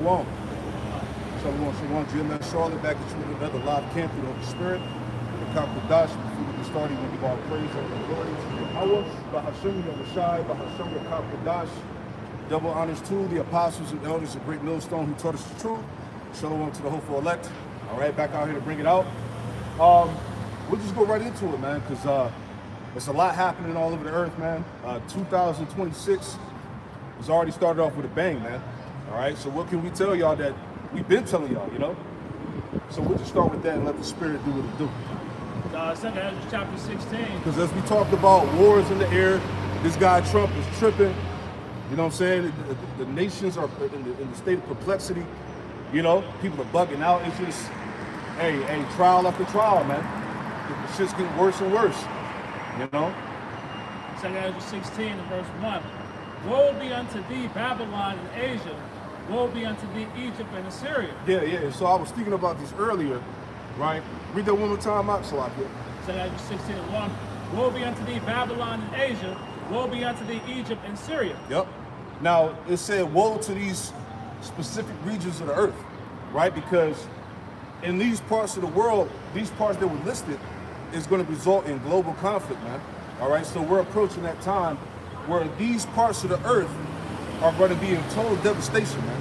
Shalom. Shalom. GMS Charlotte back at you with another live camp through the Holy Spirit. The Kakadash, before we get started, we give our praise and glory to Yahweh, Bahashim Yahushai, Bahashim Kakadash. Double honors to the apostles and elders of Great Millstone who taught us the truth. Shalom to the hopeful elect. All right, back out here to bring it out. We'll just go right into it, man, because there's a lot happening all over the earth, man. 2026 has already started off with a bang, man. All right, so what can we tell y'all that we've been telling y'all, you know? So we'll just start with that and let the Spirit do what it do. 2 Ezra chapter 16. Because as we talked about wars in the air, this guy Trump is tripping. You know what I'm saying? The nations are in the state of perplexity. You know, people are bugging out. It's just, hey, trial after trial, man. The shit's getting worse and worse. You know? 2 Ezra 16 and verse 1. Woe be unto thee, Babylon and Asia. Woe be unto thee, Egypt and Assyria. Yeah. So I was thinking about this earlier, right? Read that one more time out, so I get. 2 Ezra 16 and 1. Woe be unto thee, Babylon and Asia. Woe be unto thee, Egypt and Syria. Yep. Now, it said woe to these specific regions of the earth, right? Because in these parts of the world, these parts that were listed is going to result in global conflict, man. All right, so we're approaching that time where these parts of the earth are going to be in total devastation, man.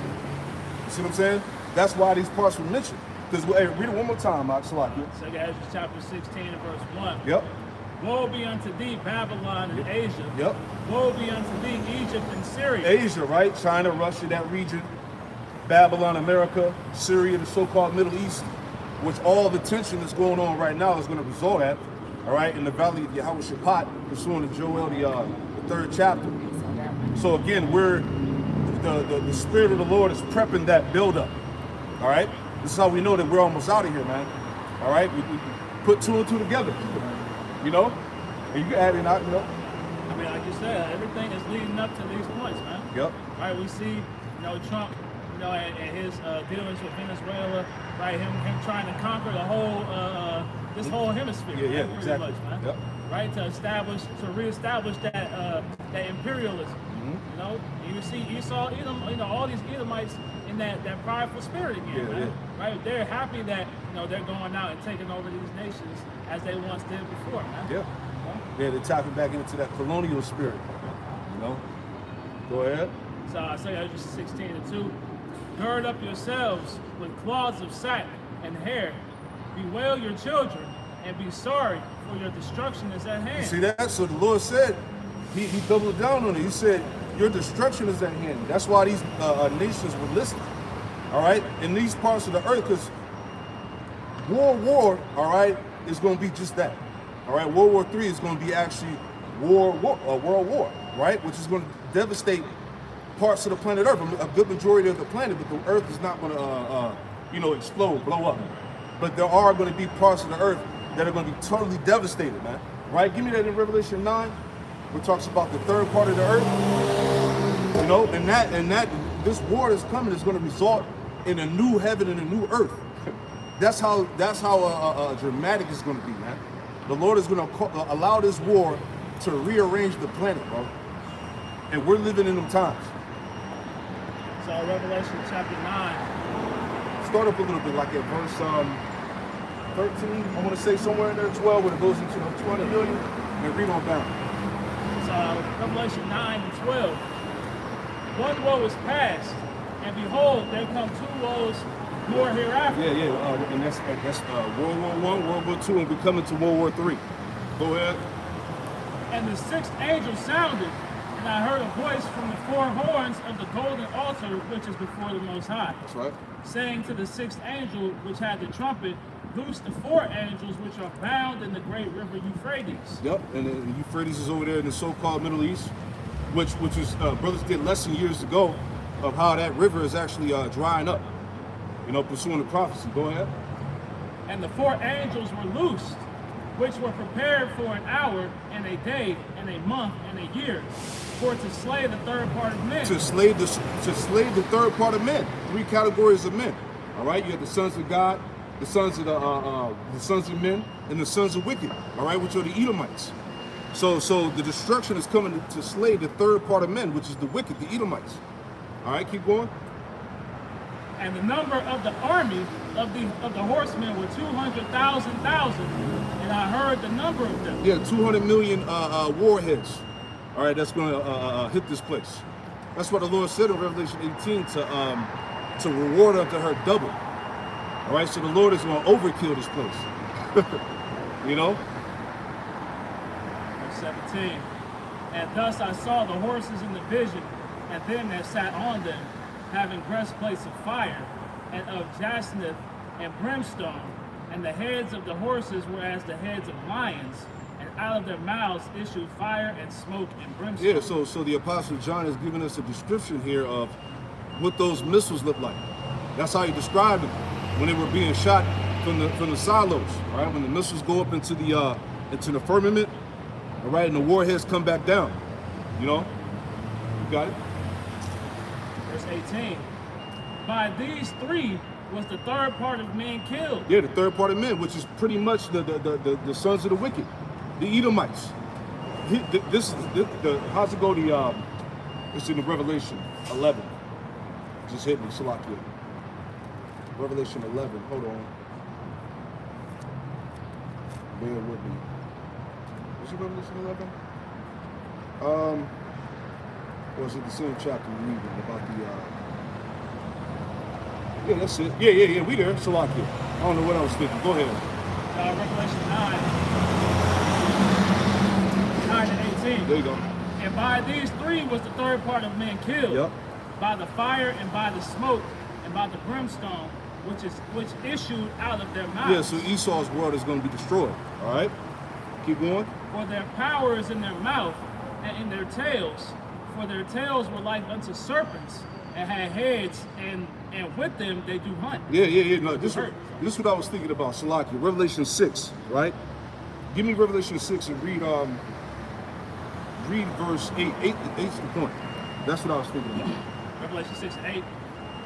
You see what I'm saying? That's why these parts were mentioned. Because, hey, read it one more time, Mark Salaki. 2 Ezra chapter 16 and verse 1. Yep. Woe be unto thee, Babylon and Asia. Yep. Woe be unto thee, Egypt and Syria. Asia, right? China, Russia, that region. Babylon, America, Syria, the so-called Middle East, which all the tension that's going on right now is going to result at, all right, in the valley of Yahweh Shaphat, pursuant to Joel, the 3rd chapter. So again, the Spirit of the Lord is prepping that buildup, all right? This is how we know that we're almost out of here, man, all right? We put two and two together, you know? And you can add it out, you know? I mean, like you said, everything is leading up to these points, man. Yep. Right, we see, Trump, and his dealings with Venezuela, right? Him trying to conquer the whole, this whole hemisphere. Yeah, pretty exactly. much, man. Yep. Right, to reestablish that imperialism. Mm-hmm. You saw all these Edomites in that prideful spirit again, man. Yeah. Right, they're happy that they're going out and taking over these nations as they once did before, man. Yeah. Yeah, they're tapping back into that colonial spirit. Go ahead. So I say Ezra 16 and 2. Gird up yourselves with cloths of sack and hair. Bewail your children and be sorry, for your destruction is at hand. You see that? So the Lord said, he doubled down on it. He said, your destruction is at hand. That's why these nations were listed, all right, in these parts of the earth, because war, all right, is going to be just that, all right? World War III is going to be actually world war, right, which is going to devastate parts of the planet Earth, a good majority of the planet, but the Earth is not going to, explode, blow up. But there are going to be parts of the Earth that are going to be totally devastated, man. Right? Give me that in Revelation 9, where it talks about the third part of the Earth. And that this war that's coming is going to result in a new heaven and a new earth. That's how dramatic it's going to be, man. The Lord is going to allow this war to rearrange the planet, bro. And we're living in them times. So Revelation chapter 9. Start up a little bit, like at verse 13, I want to say somewhere in there, 12, when it goes into the 20 million, and read on down. So Revelation 9 and 12. One woe is past, and behold, there come 2 woes more hereafter. Yeah, and that's World War I, World War II, and we're coming to World War III. Go ahead. And the 6th angel sounded, and I heard a voice from the 4 horns of the golden altar, which is before the Most High. That's right. Saying to the 6th angel, which had the trumpet, loose the 4 angels which are bound in the great river Euphrates. Yep, and the Euphrates is over there in the so-called Middle East, which is brothers did lesson years ago of how that river is actually drying up, pursuing the prophecy. Go ahead. And the 4 angels were loosed, which were prepared for an hour and a day and a month and a year, for to slay the third part of men. To slay the third part of men. 3 categories of men. All right, you have the sons of God, the sons of men, and the sons of wicked. All right, which are the Edomites. So the destruction is coming to slay the third part of men, which is the wicked, the Edomites. All right, keep going. And the number of the army of the horsemen were 200,000. And I heard the number of them. Yeah, 200 million warheads. All right, that's going to hit this place. That's what the Lord said in Revelation 18 to reward unto her double. All right, so the Lord is going to overkill this place. You know? Verse 17. And thus I saw the horses in the vision, and them that sat on them, having breastplates of fire, and of jacinth and brimstone, and the heads of the horses were as the heads of lions, and out of their mouths issued fire and smoke and brimstone. Yeah, so the Apostle John is giving us a description here of what those missiles look like. That's how he described them when they were being shot from the silos, right? When the missiles go up into the firmament, all right, and the warheads come back down. You know? You got it? Verse 18. By these three was the third part of men killed. Yeah, the third part of men, which is pretty much the sons of the wicked, the Edomites. How's it go? It's in the Revelation 11. Just hit me, Salakia. Revelation 11. Hold on. Bear with me. Is it Revelation 11? Or is it the same chapter we're reading about the? Yeah, that's it. Yeah. We there. Salakia. I don't know what I was thinking. Go ahead. Revelation 9 and 18. There you go. And by these three was the third part of men killed. Yep. By the fire and by the smoke and by the brimstone, which issued out of their mouths. Yeah, so Esau's world is going to be destroyed. All right? Keep going. For their power is in their mouth and in their tails. For their tails were like unto serpents, and had heads, and with them they do hunt. Yeah. No, this is what I was thinking about, Salakia. Revelation 6, right? Give me Revelation 6 and read verse 8. 8's the point. That's what I was thinking about. Revelation 6 and 8.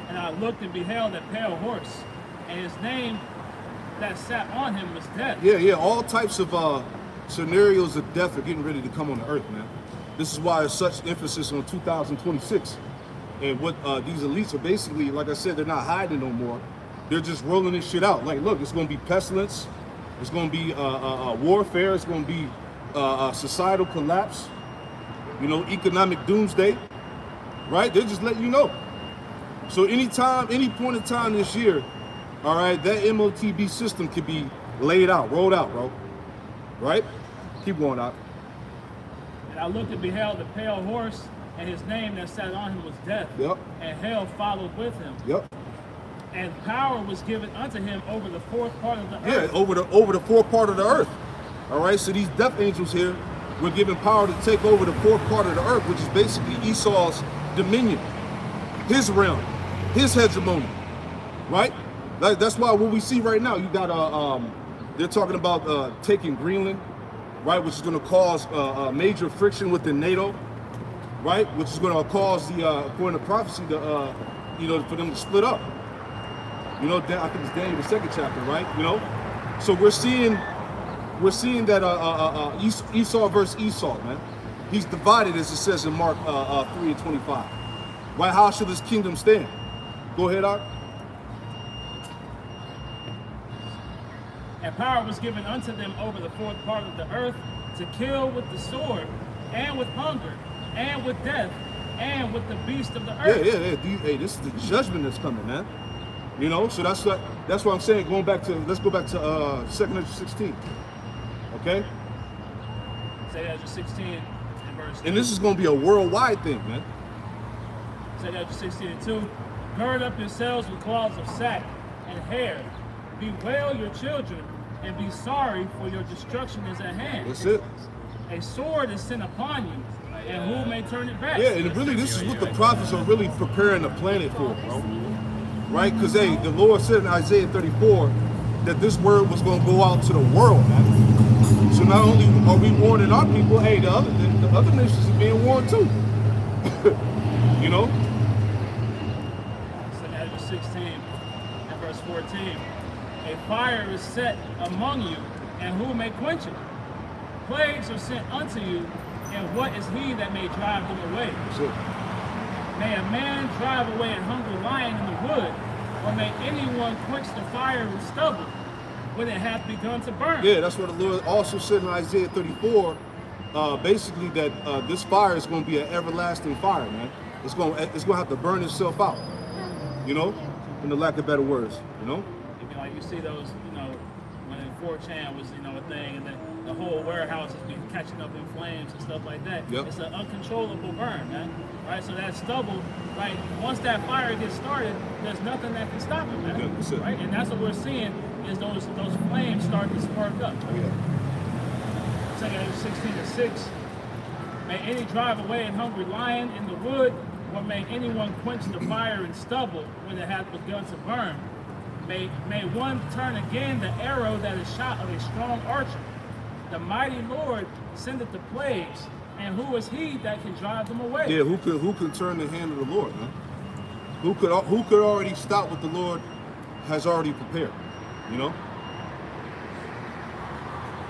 And I looked and beheld a pale horse, and his name that sat on him was Death. Yeah. All types of scenarios of death are getting ready to come on the earth, man. This is why there's such emphasis on 2026. And what these elites are basically, like I said, they're not hiding no more. They're just rolling this shit out. Like, look, it's going to be pestilence. It's going to be warfare. It's going to be societal collapse. You know, economic doomsday. Right? They're just letting you know. So anytime, any point in time this year, all right, that MOTB system could be laid out, rolled out, bro. Right? Keep going out. And I looked and beheld the pale horse, and his name that sat on him was Death. Yep. And hell followed with him. Yep. And power was given unto him over the fourth part of the earth. Yeah, over the fourth part of the earth. All right, so these death angels here were given power to take over the fourth part of the earth, which is basically Esau's dominion, his realm, his hegemony, right? Like, that's why what we see right now, you got they're talking about taking Greenland, right, which is going to cause major friction within NATO, right, which is going to cause the according to prophecy for them to split up. You know, I think it's Daniel the 2nd chapter, right? You know, so we're seeing that Esau versus Esau, man. He's divided, as it says in Mark 3 and 25. Right? How should this kingdom stand? Go ahead, Art. And power was given unto them over the fourth part of the earth to kill with the sword, and with hunger, and with death, and with the beast of the earth. Yeah. Hey, this is the judgment that's coming, man. You know, so that's what I'm saying. Let's go back to 2nd Ezra 16. Okay? 2nd Ezra 16 and verse 2. And this is going to be a worldwide thing, man. 2nd Ezra 16 and 2. Gird up yourselves with cloths of sack and hair. Bewail your children, and be sorry, for your destruction is at hand. That's it. A sword is sent upon you, and who may turn it back? Yeah, and really, this is what the prophets are really preparing the planet for, bro. Right? Because, hey, the Lord said in Isaiah 34 that this word was going to go out to the world, man. So not only are we warning our people, hey, the other nations are being warned too. You know? 2nd Ezra 16 and verse 14. A fire is set among you, and who may quench it? Plagues are sent unto you, and what is he that may drive them away? That's it. May a man drive away a hungry lion in the wood, or may anyone quench the fire with stubble when it hath begun to burn. Yeah, that's what the Lord also said in Isaiah 34. Basically, that this fire is going to be an everlasting fire, man. It's going to have to burn itself out. You know, in the lack of better words. You know. Like you see those, when 4chan was, a thing, and then the whole warehouse has been catching up in flames and stuff like that. Yep. It's an uncontrollable burn, man. Right? So that stubble, right? Once that fire gets started, there's nothing that can stop it, man. Yeah, that's it. Right? And that's what we're seeing is those flames starting to spark up. Oh, yeah. 2 Ezra 16:6. May any drive away an hungry lion in the wood, or may anyone quench the fire in stubble when it hath begun to burn. May one turn again the arrow that is shot of a strong archer. The mighty Lord sendeth the plagues, and who is he that can drive them away? Yeah, who can turn the hand of the Lord, man? Who could already stop what the Lord has already prepared? You know?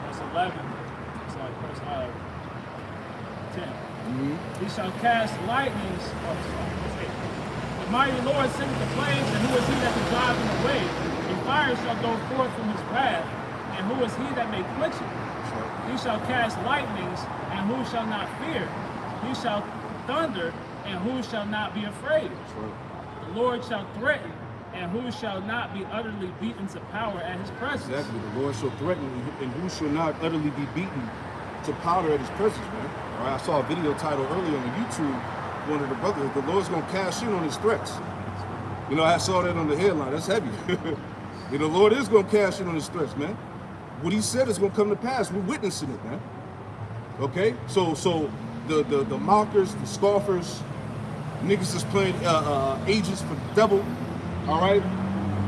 Verse 11. It's like verse 10. He shall cast lightnings. Verse 8. The mighty Lord sendeth the flames, and who is he that can drive them away? A fire shall go forth from his wrath, and who is he that may quench it? He shall cast lightnings, and who shall not fear? He shall thunder, and who shall not be afraid? The Lord shall threaten, and who shall not be utterly beaten to power at his presence? Exactly. The Lord shall threaten, and who shall not utterly be beaten to powder at his presence, man. All right, I saw a video title earlier on YouTube. One of the brothers, the Lord's gonna cash in on his threats. I saw that on the headline. That's heavy. The Lord is gonna cash in on his threats, man. What he said is gonna come to pass. We're witnessing it, man. Okay, so the mockers, the scoffers, niggas is playing agents for the devil. All right,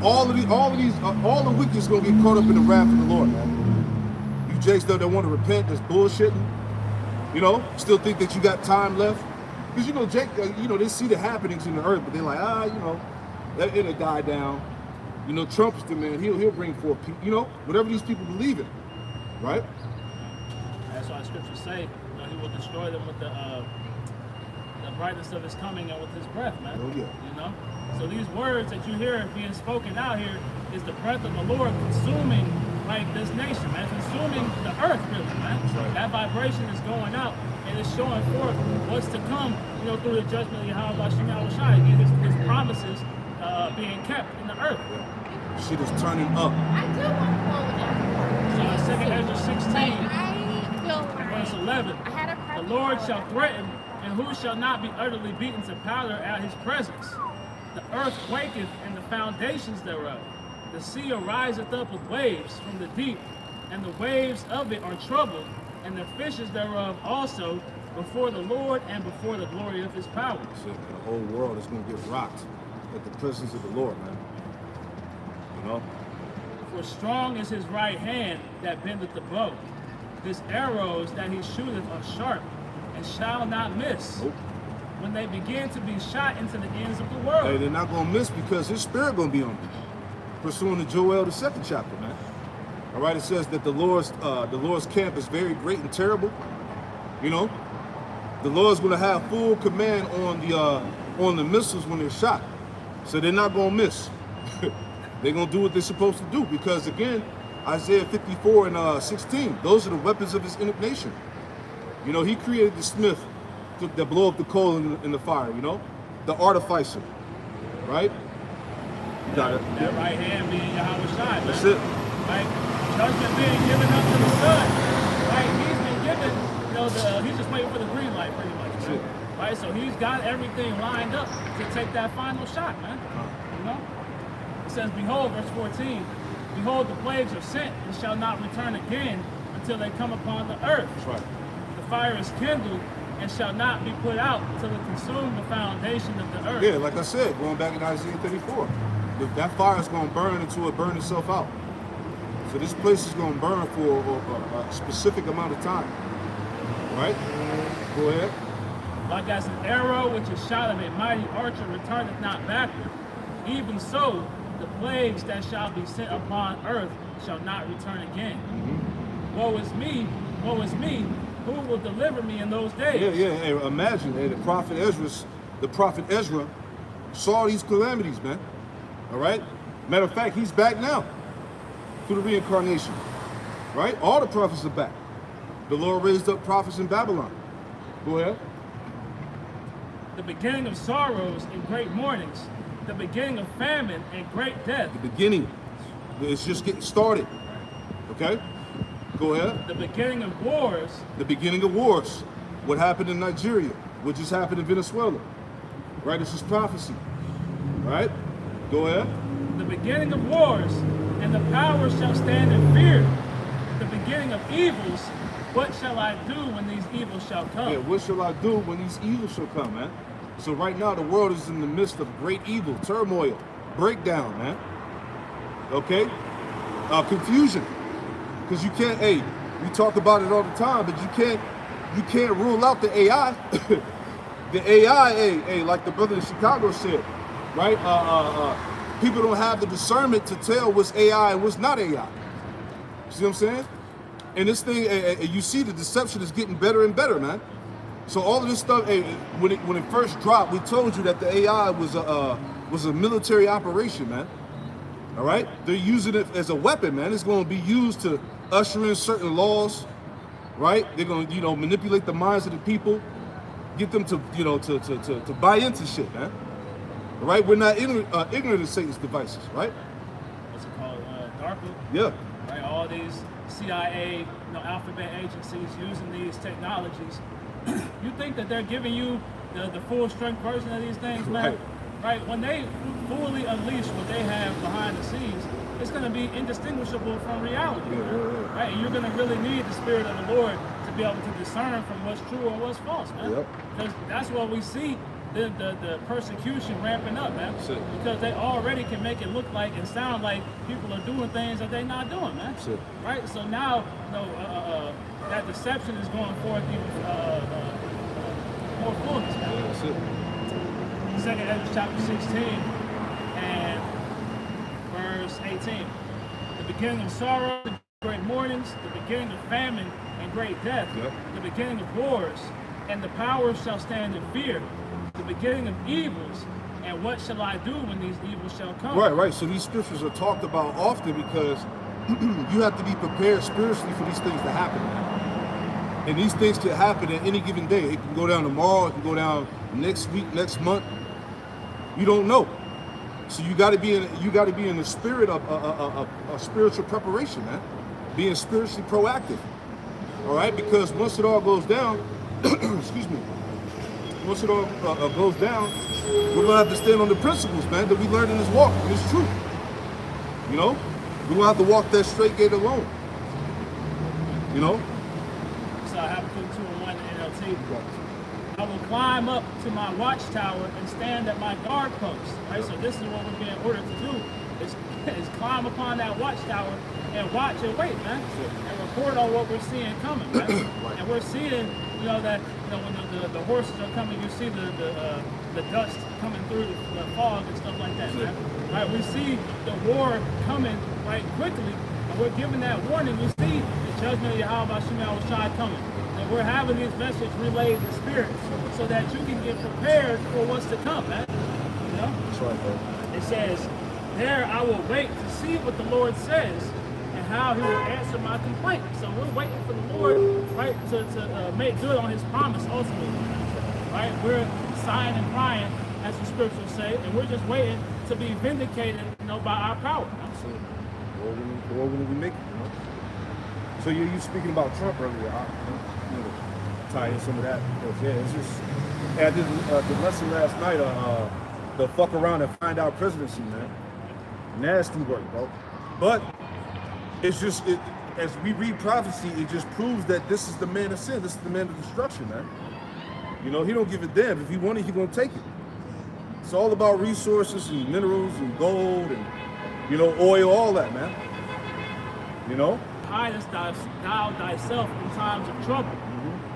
all the wicked is gonna get caught up in the wrath of the Lord, man. You jakes that want to repent, that's bullshitting. Still think that you got time left. Because, Jake, they see the happenings in the earth, but they're like, it'll die down. Trump's the man, he'll bring forth people, whatever these people believe in, right? That's why the scriptures say, he will destroy them with the brightness of his coming and with his breath, man. Oh, yeah. So these words that you hear being spoken out here is the breath of the Lord consuming, this nation, man, consuming the earth, really, man. Right. That vibration is going out. And it's showing forth what's to come, through the judgment of Yahweh Shai, his promises being kept in the earth. Shit is turning up. I do want to go with that. So in 2 Ezra 16, I feel verse 11, I had a the Lord shall threaten, and who shall not be utterly beaten to powder at his presence? The earth quaketh, and the foundations thereof. The sea ariseth up with waves from the deep, and the waves of it are troubled, and the fishes thereof also before the Lord and before the glory of his power. So the whole world is going to get rocked at the presence of the Lord, man. For strong is his right hand that bendeth the bow. His arrows that he shooteth are sharp, and shall not miss. Nope. When they begin to be shot into the ends of the world. Hey, they're not going to miss because his spirit going to be on them. Pursuing to Joel, the 2nd chapter, man. All right, it says that the Lord's camp is very great and terrible. The Lord's going to have full command on the missiles when they're shot, so they're not going to miss. They're going to do what they're supposed to do because, again, Isaiah 54 and 16, those are the weapons of his indignation. He created the smith that blow up the coal in the fire. The artificer, right? You got it. That right hand being Yahweh Shai. That's it. Right? Judgment being given up to the Son. Right? He's been given, he's just waiting for the green light pretty much. That's it. Right? So he's got everything lined up to take that final shot, man. It says, behold, verse 14, behold, the plagues are sent and shall not return again until they come upon the earth. That's right. The fire is kindled and shall not be put out till it consume the foundation of the earth. Yeah, like I said, going back in Isaiah 34, that fire is going to burn until it burns itself out. So this place is going to burn for a specific amount of time. Right? Go ahead. Like as an arrow which is shot of a mighty archer returneth not backward, even so the plagues that shall be sent upon earth shall not return again. Woe is me, who will deliver me in those days? Yeah. Hey, imagine, the prophet Ezra saw these calamities, man. All right? Matter of fact, he's back now through the reincarnation. Right? All the prophets are back. The Lord raised up prophets in Babylon. Go ahead. The beginning of sorrows and great mournings, the beginning of famine and great death. The beginning. It's just getting started. Okay? Go ahead. The beginning of wars. The beginning of wars. What happened in Nigeria? What just happened in Venezuela? Right? This is prophecy. Right? Go ahead. The beginning of wars, and the powers shall stand in fear. The beginning of evils, what shall I do when these evils shall come? Yeah, what shall I do when these evils shall come, man? So right now the world is in the midst of great evil, turmoil, breakdown, man. Okay? Confusion. Because you can't, hey, we talk about it all the time, but you can't rule out the AI. The AI, hey, like the brother in Chicago said, right? People don't have the discernment to tell what's AI and what's not AI. See what I'm saying? And this thing, you see the deception is getting better and better, man. So all of this stuff, when it first dropped, we told you that the AI was a military operation, man. All right? They're using it as a weapon, man. It's going to be used to usher in certain laws, right? They're going to, manipulate the minds of the people, get them to, to buy into shit, man. All right? We're not ignorant of Satan's devices, right? What's it called? DARPA? Yeah. Right? All these CIA, alphabet agencies using these technologies. You think that they're giving you the full strength version of these things, man? Right? When they fully unleash what they have behind the scenes, it's going to be indistinguishable from reality, man. Right? And you're going to really need the Spirit of the Lord to be able to discern from what's true or what's false, man. Because that's what we see the persecution ramping up, man. Because they already can make it look like and sound like people are doing things that they're not doing, man. Right? So now, that deception is going forth even more fullness, man. Second Ezra chapter 16 and verse 18. The beginning of sorrow, great mournings, the beginning of famine and great death, the beginning of wars, and the powers shall stand in fear, the beginning of evils, and what shall I do when these evils shall come? Right. So these scriptures are talked about often because you have to be prepared spiritually for these things to happen. And these things can happen at any given day. It can go down tomorrow, it can go down next week, next month. You don't know. So you got to be in the spirit of spiritual preparation, man. Being spiritually proactive. All right? Because once it all goes down, excuse me. Once it all goes down, we're going to have to stand on the principles, man, that we learned in this walk, and it's true. We're going to have to walk that straight gate alone. So I have to put 2 and 1 in NLT. I will climb up to my watchtower and stand at my guard post. Right? So this is what we're being ordered to do, is climb upon that watchtower and watch and wait, man. And report on what we're seeing coming, man. And we're seeing, that when the horses are coming, you see the dust coming through the fog and stuff like that, man. Right? We see the war coming right quickly, and we're giving that warning. We see the judgment of Yahweh Shemel Shai coming. And we're having these messages relayed in the spirit so that you can get prepared for what's to come, man. That's right, bro. It says, there I will wait to see what the Lord says and how he will answer my complaint. So we're waiting for the Lord, right, to make good on his promise ultimately. Right? We're sighing and crying, as the scriptures say, and we're just waiting to be vindicated, by our power. Absolutely. Or when we make it, So you speaking about Trump earlier, tie in some of that. Because, it's just, I did the lesson last night, the fuck around and find out presidency, man. Nasty work, bro. But it's just, as we read prophecy, it just proves that this is the man of sin. This is the man of destruction, man. He don't give a damn. If he want it, he gonna take it. It's all about resources and minerals and gold and, oil, all that, man. Hidest thou thyself in times of trouble.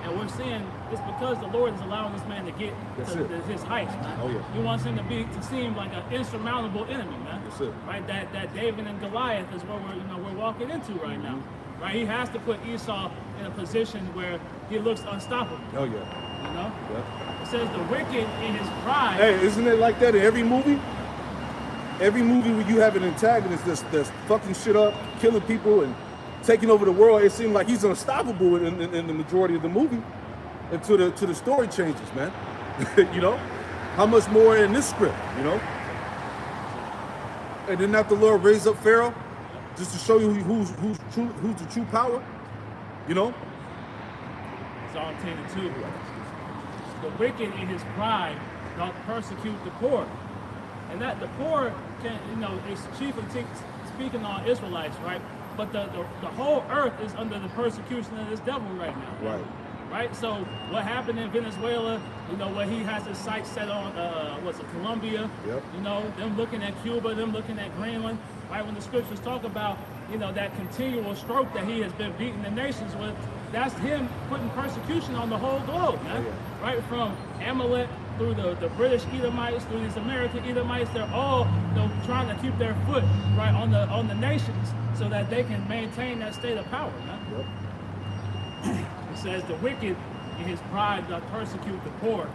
And we're seeing it's because the Lord is allowing this man to get to his heights, man. Oh, yeah. He wants him to seem like an insurmountable enemy, man. That's it. Right? That David and Goliath is what we're walking into right now. Right? He has to put Esau in a position where he looks unstoppable. Oh yeah. Yeah. It says the wicked in his pride. Hey, isn't it like that in every movie? every movie where you have an antagonist that's fucking shit up, killing people, and taking over the world, it seems like he's unstoppable in the majority of the movie until the story changes, man. You know? How much more in this script, you know? And then after the Lord raised up Pharaoh, just to show you who's the true power, you know? Psalm 10 and 2. The wicked in his pride doth persecute the poor. And that the poor can, it's chiefly speaking on Israelites, right? But the whole earth is under the persecution of this devil right now. Right? So what happened in Venezuela, where he has his sights set on, Colombia, yep. Them looking at Cuba, them looking at Greenland, right? When the scriptures talk about, that continual stroke that he has been beating the nations with, that's him putting persecution on the whole globe, man. Yeah. Right? From Amalek through the British Edomites, through these American Edomites, they're all trying to keep their foot right on the nations so that they can maintain that state of power, man. Yep. It says, the wicked in his pride doth persecute the poor.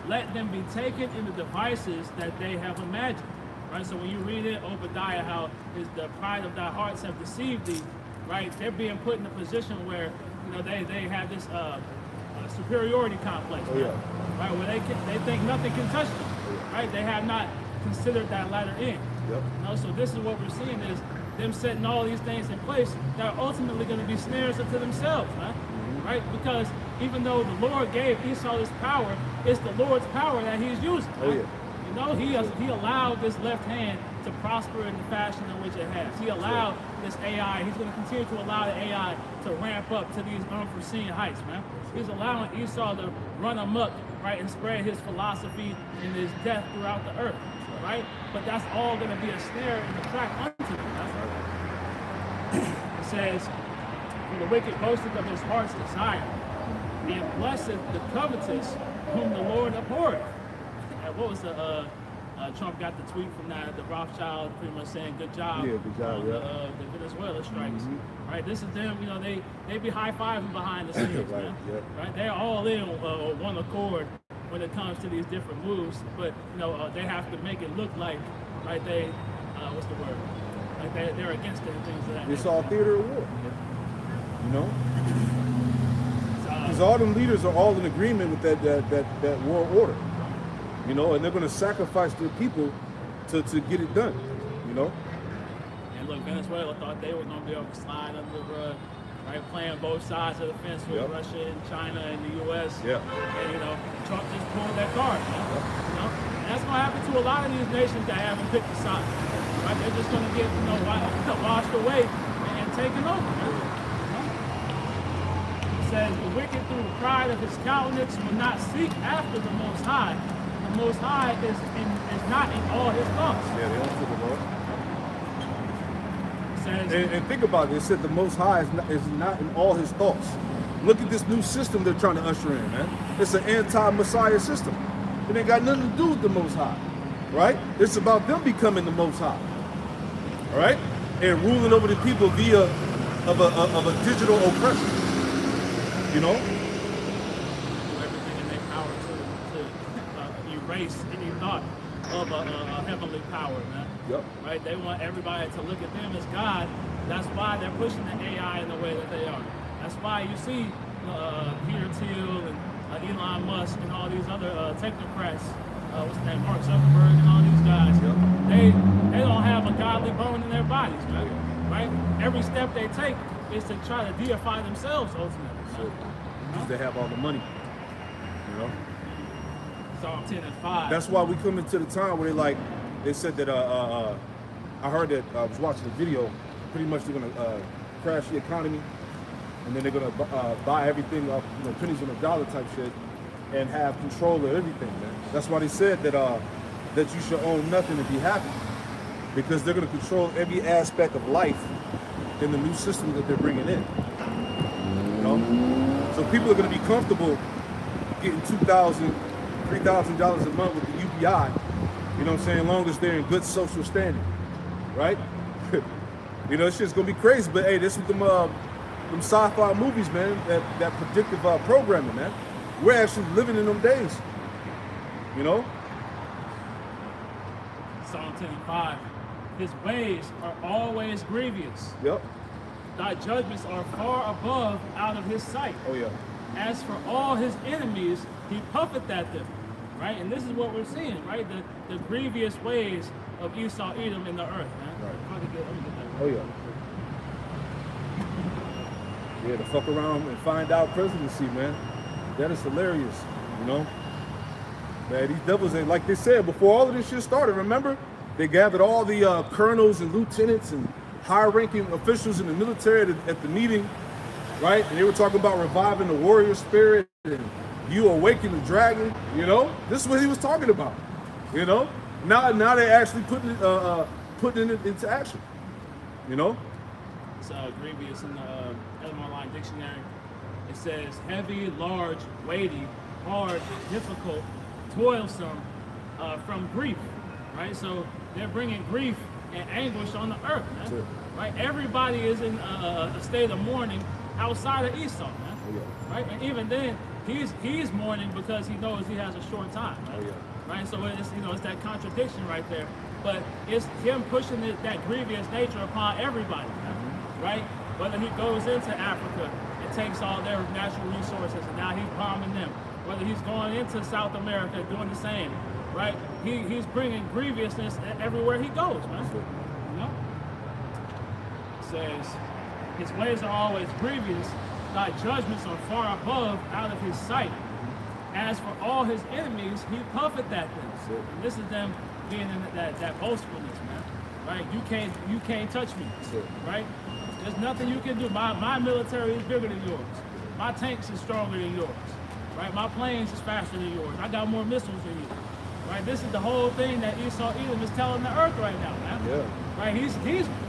Let them be taken in the devices that they have imagined. Right? So when you read it, Obadiah, how the pride of thy hearts have deceived thee, right? They're being put in a position where, they have this superiority complex, oh, yeah. right? Where they think nothing can touch them, right? They have not considered that latter end. Yep. So this is what we're seeing is them setting all these things in place that are ultimately going to be snares unto themselves, man. Right? Because even though the Lord gave Esau this power, it's the Lord's power that he's using. Oh, yeah. He allowed this left hand to prosper in the fashion in which it has. He allowed this AI, he's going to continue to allow the AI to ramp up to these unforeseen heights, man. He's allowing Esau to run amok, right, and spread his philosophy and his death throughout the earth, right? But that's all going to be a snare in the track unto them. It says, "For the wicked boasteth of his heart's desire, and blesseth the covetous, whom the Lord abhorreth." And what was Trump got the tweet from the Rothschild pretty much saying good job, yeah, good job, on the Venezuela strikes. Right, this is them, they be high-fiving behind the scenes, right, man. yeah. Right, they're all in one accord when it comes to these different moves, but they have to make it look like, right, they, what's the word? Like they're against it and things like that. It's all theater of war. Because all them leaders are all in agreement with that world order. And they're going to sacrifice their people to get it done. And look, Venezuela thought they were going to be able to slide under the rug, right? Playing both sides of the fence with Russia and China and the U.S. Yeah. And Trump just pulled that card. And that's going to happen to a lot of these nations that haven't picked a side. Right? They're just going to get washed away and taken over. It says, "The wicked through the pride of his countenance will not seek after the Most High. The Most High is not in all his thoughts." Yeah, they don't see the Lord. It says, and think about it. It said the Most High is not in all his thoughts. Look at this new system they're trying to usher in, man. It's an anti-Messiah system. It ain't got nothing to do with the Most High, right? It's about them becoming the Most High, all right? And ruling over the people via of a digital oppression, everything in their power to erase any thought of a heavenly power, man. Yep. Right? They want everybody to look at them as God. That's why they're pushing the AI in the way that they are. That's why you see Peter Thiel and Elon Musk and all these other technocrats, what's his name, Mark Zuckerberg and all these guys. Yep. They don't have a godly bone in their bodies, man. Right? Every step they take is to try to deify themselves ultimately. Because they have all the money, Psalm 10 and 5. That's why we come into the time where they said that I heard that I was watching a video. Pretty much they're gonna crash the economy, and then they're gonna buy everything off pennies on a dollar type shit, and have control of everything, man. That's why they said that that you should own nothing and be happy, because they're gonna control every aspect of life in the new system that they're bringing in. So people are gonna be comfortable getting $2,000, $3,000 a month with the UBI. You know what I'm saying? As long as they're in good social standing, right? It's just gonna be crazy. But hey, this is them sci-fi movies, man. That predictive programming, man. We're actually living in them days. Psalm 10 and 5. His ways are always grievous. Yep. Thy judgments are far above out of his sight. Oh yeah. As for all his enemies, he puffeth at them. Right? And this is what we're seeing, right? The grievous ways of Esau, Edom in the earth, man. Right. Let me get that. Oh yeah. Yeah, to fuck around and find out presidency, man. That is hilarious, you know? Man, these devils, ain't like they said, before all of this shit started, remember? They gathered all the colonels and lieutenants and high-ranking officials in the military at the meeting, right? And they were talking about reviving the warrior spirit and you awaken the dragon, you know? This is what he was talking about, you know? Now they're actually putting it into action, you know? It's grievous in the Elmore Line Dictionary. It says heavy, large, weighty, hard, difficult, toilsome, from grief, right? So they're bringing grief and anguish on the earth, man. Sure. Right? Everybody is in a state of mourning outside of Esau, man. Oh, yeah. Right? And even then, he's mourning because he knows he has a short time. Right? Oh, yeah. Right? So it's it's that contradiction right there. But it's him pushing that grievous nature upon everybody, man. Mm-hmm. Right? Whether he goes into Africa and takes all their natural resources and now he's bombing them. Whether he's going into South America doing the same, right? He's bringing grievousness everywhere he goes, man. Sure. You know? It says, his ways are always grievous, thy judgments are far above out of his sight. As for all his enemies, he puffeth at them. Sure. And this is them being in that boastfulness, man. Right? You can't touch me. Sure. Right? There's nothing you can do. My military is bigger than yours. My tanks is stronger than yours. Right? My planes is faster than yours. I got more missiles than you. Right? This is the whole thing that Esau Edom is telling the earth right now, man. Yeah. Right? He's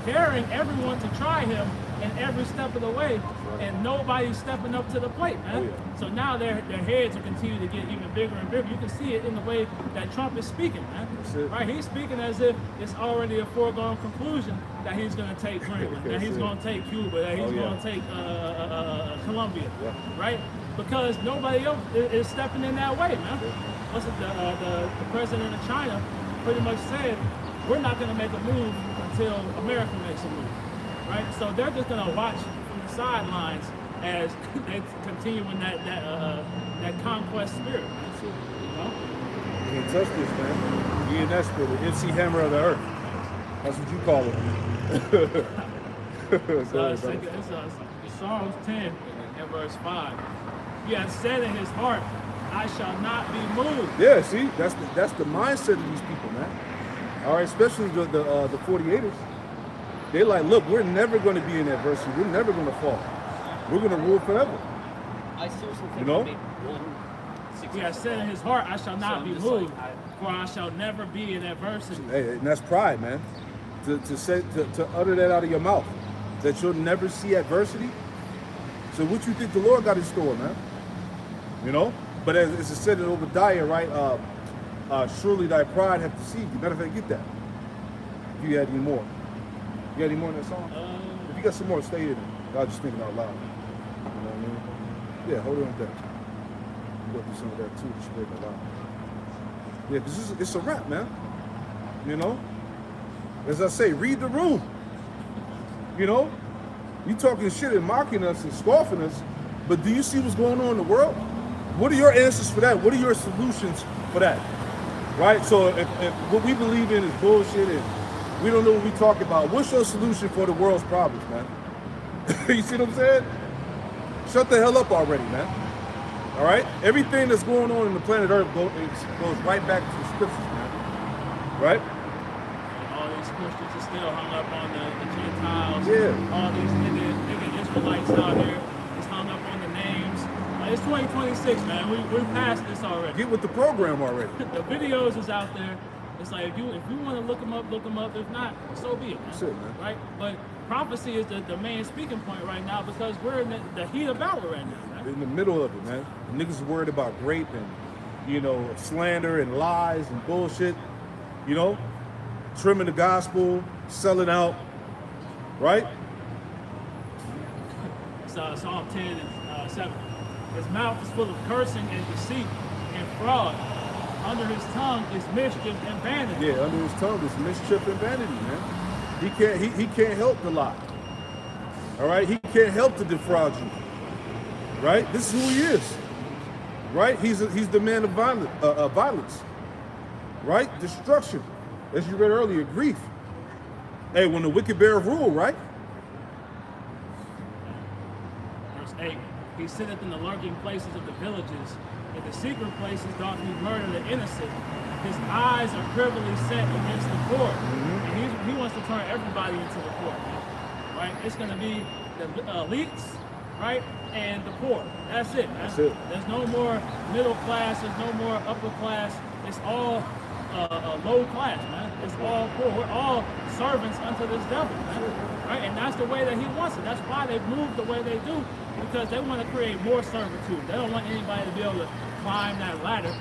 daring everyone to try him in every step of the way, right. and nobody's stepping up to the plate, man. Oh, yeah. So now their heads will continue to get even bigger and bigger. You can see it in the way that Trump is speaking, man. That's it. Right? He's speaking as if it's already a foregone conclusion that he's going to take Greenland, that he's going to take Cuba, that he's going to take Colombia, Yeah. right? Because nobody else is stepping in that way, man. What's it, the president of China pretty much said, we're not going to make a move until America makes a move, right? So they're just going to watch from the sidelines as they continue in that conquest spirit, man. You know? You can't touch this, man. You in that spirit, the MC Hammer of the earth. That's what you call it. It's Psalms 10 and verse 5. He has said in his heart, I shall not be moved. Yeah, see, that's the mindset of these people, man. All right, especially the 48ers. They're like, look, we're never going to be in adversity. We're never going to fall. We're going to rule forever. I seriously think You know? maybe 1-6. He has said in his heart, I shall not So be I'm just moved, like, for I shall never be in adversity. Hey, and that's pride, man. To utter that out of your mouth, that you'll never see adversity. So what you think the Lord got in store, man? You know? But as it said in Obadiah, right? Surely thy pride hath deceived you. Matter of fact, get that. If you had any more. You got any more in that song? If you got some more, stay in it. I was just thinking out loud. You know what I mean? Yeah, hold on to that. Go through some of that too, just break it out. Yeah, because it's a rap, man. You know? As I say, read the room. You know? You talking shit and mocking us and scoffing us, but do you see what's going on in the world? What are your answers for that? What are your solutions for that? Right? So if what we believe in is bullshit and we don't know what we talk about, what's your solution for the world's problems, man? You see what I'm saying? Shut the hell up already, man. All right? Everything that's going on in the planet Earth goes right back to the scriptures, man. Right? All these Christians are still hung up on the Gentiles. Yeah. All these nigga Israelites out here is hung up on the names. It's 2026, man. We're past this already. Get with the program already. The videos is out there. It's like if you want to look them up, look them up. If not, so be it, man. That's it, man. Right? But prophecy is the main speaking point right now because we're in the heat of battle right now, man. In the middle of it, man. The niggas are worried about rape and, you know, slander and lies and bullshit. You know? Trimming the gospel, selling out. Right? It's Psalm 10 and 7. His mouth is full of cursing and deceit and fraud. under his tongue is mischief and vanity. Yeah, under his tongue is mischief and vanity, man. He can't help the lie. All right, he can't help to defraud you. Right, this is who he is. Right, he's the man of violence. Right, destruction. As you read earlier, grief. Hey, when the wicked bear rule, right? Verse 8, he sitteth in the lurking places of the villages. In the secret places doth he murder the innocent. His eyes are privily set against the poor. And he wants to turn everybody into the poor. Right? It's going to be the elites, right? And the poor. That's it, man. That's it. There's no more middle class. There's no more upper class. It's all low class, man. It's all poor. We're all servants unto this devil, man. Right? And that's the way that he wants it. That's why they've moved the way they do, because they want to create more servitude. They don't want anybody to be able to climb that ladder.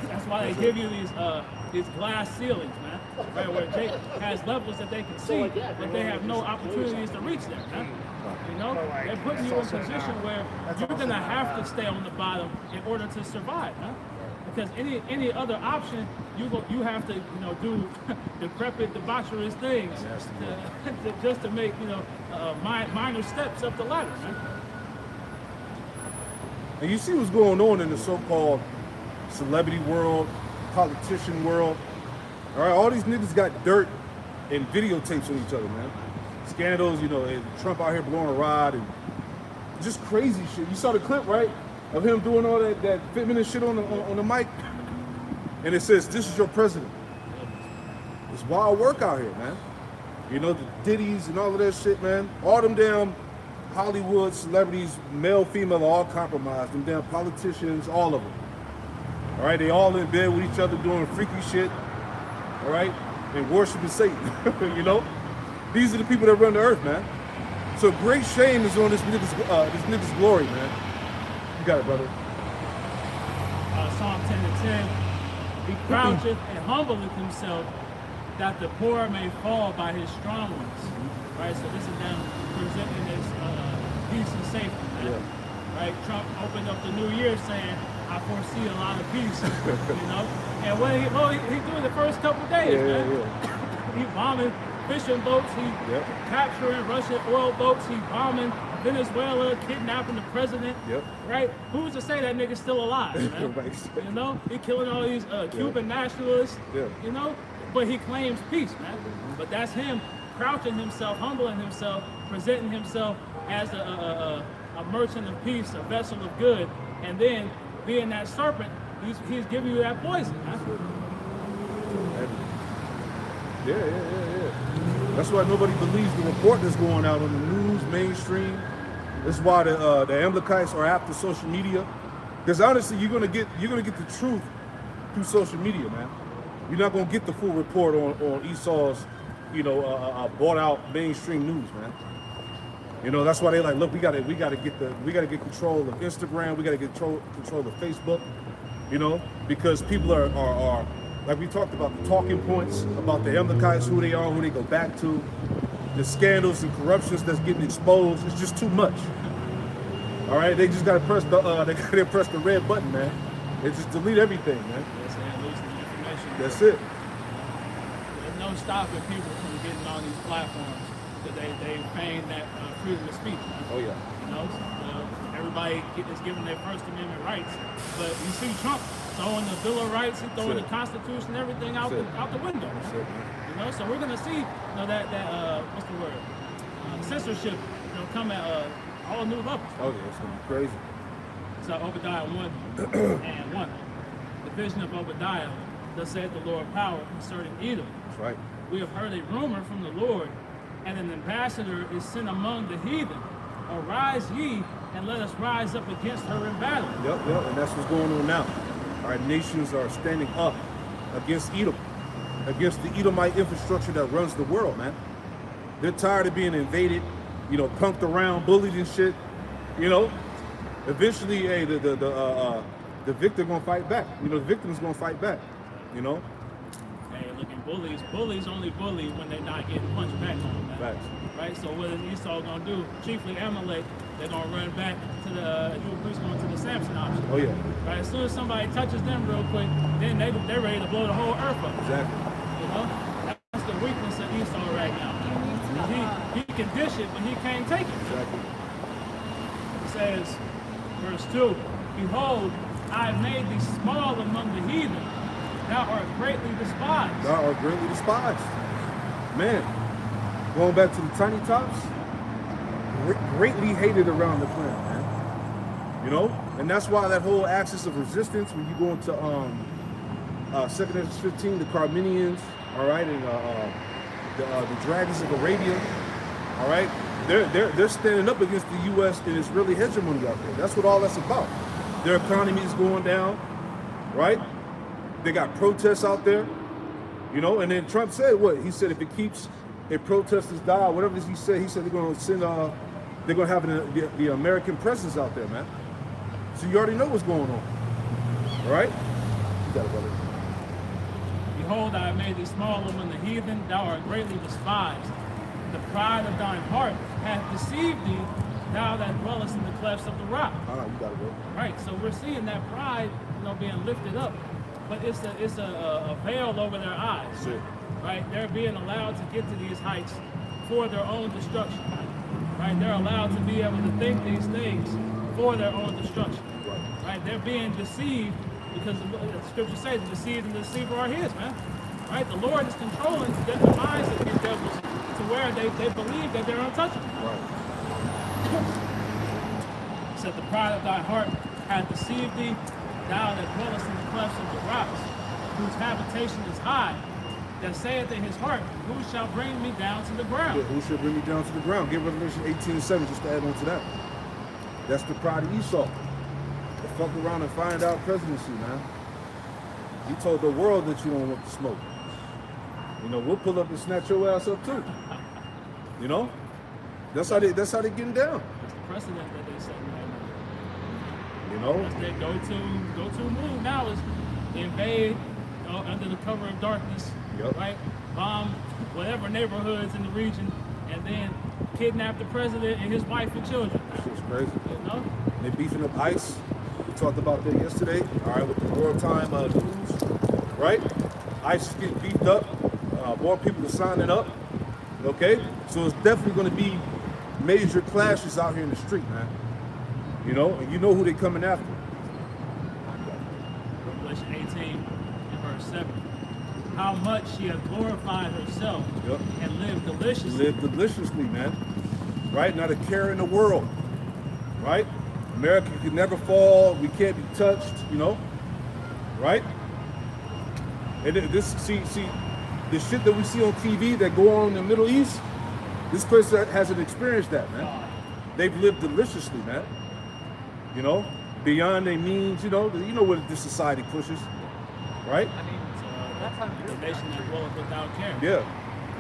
That's why they give you these glass ceilings, man. Right, where Jake has levels that they can see, but they have no opportunities to reach there, man. You know, they're putting you in a position where you're gonna have to stay on the bottom in order to survive, man. Because any other option, you have to do decrepit, debaucherous things just to make minor steps up the ladder, man. And you see what's going on in the so-called celebrity world, politician world. All right, all these niggas got dirt and videotapes on each other, man. Scandals, and Trump out here blowing a rod and just crazy shit. You saw the clip, right, of him doing all that fitment shit on the mic, and it says, "This is your president." It's wild work out here, man. The ditties and all of that shit, man. All them damn Hollywood celebrities, male, female, are all compromised. Them damn politicians, all of them. All right, they all in bed with each other doing freaky shit. All right, and worshiping Satan. These are the people that run the earth, man. So great shame is on this nigga's glory, man. You got it, brother. Psalm 10 and 10. He croucheth and humbleth himself, that the poor may fall by his strong ones. Right, so this is them presenting this peace and safety, man. Yeah. Right, Trump opened up the new year saying, "I foresee a lot of peace," And what he doing the first couple days, man. Yeah. He bombing fishing boats, he capturing Russian oil boats, he bombing Venezuela, kidnapping the president. Right? Who's to say that nigga's still alive, man? He killing all these Cuban nationalists. But he claims peace, man. But that's him crouching himself, humbling himself, presenting himself as a merchant of peace, a vessel of good, and then being that serpent, he's giving you that poison. Huh? Yeah. That's why nobody believes the report that's going out on the news, mainstream. That's why the Amalekites are after social media. Because honestly, you're gonna get the truth through social media, man. You're not gonna get the full report on Esau's, bought out mainstream news, man. That's why they like, look, we gotta get control of Instagram, we gotta get control of Facebook, because people are like we talked about, the talking points about the Amalekites, who they are, who they go back to, the scandals and corruptions that's getting exposed. It's just too much. All right, they just gotta press the red button, man. They just delete everything, man. That's it. There's no stopping people from getting on these platforms because they feign that freedom of speech. Oh yeah. Everybody is given their First Amendment rights, but you see Trump throwing the Bill of Rights, he's throwing the Constitution, everything out the window. So we're gonna see, that what's the word? Censorship, come at all new levels. Oh yeah, it's gonna be crazy. So Obadiah 1 and 1, the vision of Obadiah. Thus saith the Lord power concerning Edom. That's right. We have heard a rumor from the Lord, and an ambassador is sent among the heathen. Arise ye, and let us rise up against her in battle. Yep, and that's what's going on now. Our nations are standing up against Edom, against the Edomite infrastructure that runs the world, man. They're tired of being invaded, punked around, bullied and shit. Eventually, hey, the victim gonna fight back. The victim's gonna fight back. Hey, looking bullies only bully when they're not getting punched back on them. Right? Right? So what is Esau going to do? Chiefly Amalek, they're going to run back to the, he's going to the Samson option. Oh yeah. Right? As soon as somebody touches them real quick, then they're ready to blow the whole earth up. Exactly. You know? That's the weakness of Esau right now. He can dish it, but he can't take it. Exactly. It says, verse 2, Behold, I have made thee small among the heathen. Thou art greatly despised. Thou art greatly despised. Man, going back to the tiny tops, greatly hated around the planet, man. You know? And that's why that whole axis of resistance, when you go into 2nd Ezra 15, the Carmenians, all right, and the dragons of Arabia, all right, they're standing up against the U.S. and Israeli hegemony out there. That's what all that's about. Their economy is going down, right? They got protests out there, you know. And then Trump said what? He said if protesters die, whatever he said they're going to send, they're going to have the American presence out there, man. So you already know what's going on, all right? You got it, brother. Behold, I have made thee small among the heathen. Thou art greatly despised. The pride of thine heart hath deceived thee, thou that dwellest in the clefts of the rock. All right, you got it, bro. Right, so we're seeing that pride, being lifted up, but it's a veil over their eyes. That's it. Right, they're being allowed to get to these heights for their own destruction. Right, they're allowed to be able to think these things for their own destruction. Right, they're being deceived because the scripture says the deceived and the deceiver are his, man. Right, the Lord is controlling the minds of these devils to where they believe that they're untouchable. Right. It said, the pride of thy heart hath deceived thee, thou that dwellest in the clefts of the rocks, whose habitation is high, that saith in his heart, who shall bring me down to the ground? Yeah, who shall bring me down to the ground? Get Revelation 18:7 just to add on to that. That's the pride of Esau. To fuck around and find out presidency, man. He told the world that you don't want to smoke. You know, we'll pull up and snatch your ass up too. You know? That's how they getting down. It's the precedent that they set right now. You know? That's their go-to move now is invade under the cover of darkness, Yep. right? Bomb whatever neighborhoods in the region, and then kidnap the president and his wife and children. Shit's crazy. You know? They beefing up ICE. We talked about that yesterday. All right, with the wartime news, right? ICE is getting beefed up. More people are signing up. Okay, so it's definitely going to be major clashes out here in the street, man. You know, and you know who they coming after. Revelation 18 and verse 7. How much she hath glorified herself and lived deliciously. Live deliciously, man. Right? Not a care in the world. Right? America can never fall. We can't be touched, you know? Right? And this, see, the shit that we see on TV that go on in the Middle East, this person hasn't experienced that, man. They've lived deliciously, man. You know, beyond their means, you know what this society pushes, right? I mean, that's how The nation that dwelleth without care. Yeah,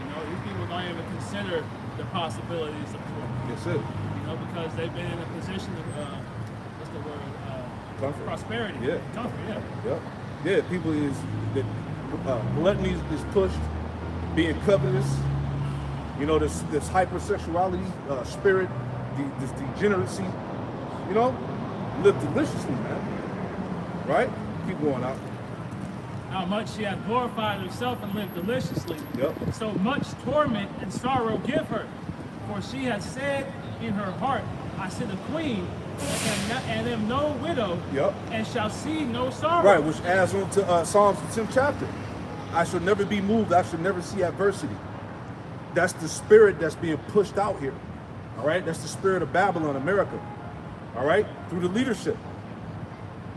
You know, these people don't even consider the possibilities of war. that's it. You know, because they've been in a position of, what's the word? Comfort. Prosperity. Yeah. Comfort, yeah. Yep. Yeah, people is that gluttony is pushed, being covetous. You know, this hypersexuality spirit, this degeneracy. You know, live deliciously, man. Right? Keep going out. How much she hath glorified herself and lived deliciously. Yep. So much torment and sorrow give her. For she hath said in her heart, I sit a queen, and am no widow, Yep. and shall see no sorrow. Right, which adds on to Psalms, the 10th chapter. I shall never be moved. I shall never see adversity. That's the spirit that's being pushed out here. All right? That's the spirit of Babylon, America. All right? Through the leadership.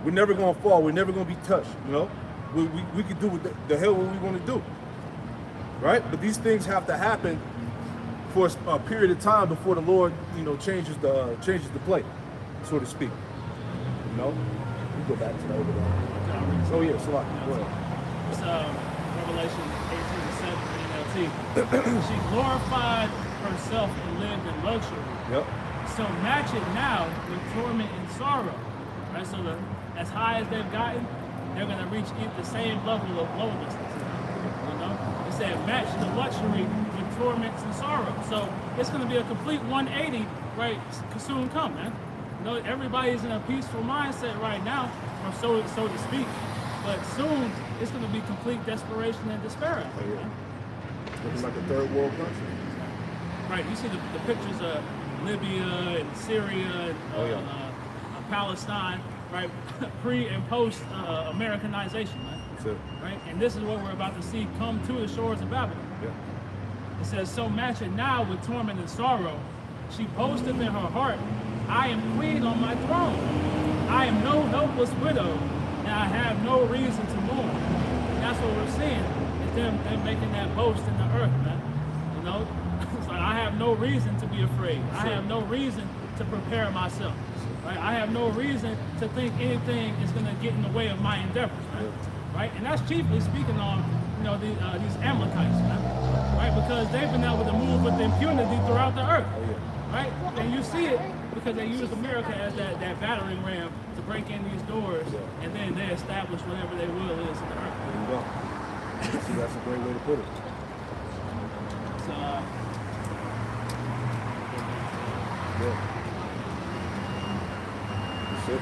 We're never going to fall. We're never going to be touched, you know? We can do what the hell what we want to do. Right? But these things have to happen for a period of time before the Lord, you know, changes the play, so to speak. You know? We go back to that over there. Oh yeah, so go ahead. It's Revelation 18:7 NLT. She glorified herself and lived in luxury. Yep. So match it now with torment and sorrow. Right? So as high as they've gotten, they're going to reach the same level of lowliness. You know? It said match the luxury with torments and sorrow. So it's going to be a complete 180, right? Soon come, man. You know, everybody's in a peaceful mindset right now, or so to speak. But soon it's going to be complete desperation and despair. Oh, yeah. Looking like a third world country. Right. You see the pictures of Libya and Syria and Palestine, right? Pre and post Americanization, man. That's it. Right? And this is what we're about to see come to the shores of Babylon. Yeah. It says, so match it now with torment and sorrow. She boasteth in her heart, I am queen on my throne. I am no helpless widow, and I have no reason to mourn. And that's what we're seeing, is them making that boast in the earth, man. You know? It's like, I have no reason to be afraid. I have no reason to prepare myself. Right? I have no reason to think anything is going to get in the way of my endeavors. Right? Right? And that's chiefly speaking on, you know, these Amalekites, right? Because they've been able to move with impunity throughout the earth, right? And you see it because they use America as that battering ram to break in these doors, and then they establish whatever their will is in the earth. There you go. See, that's a great way to put it. So, Yeah. That's it.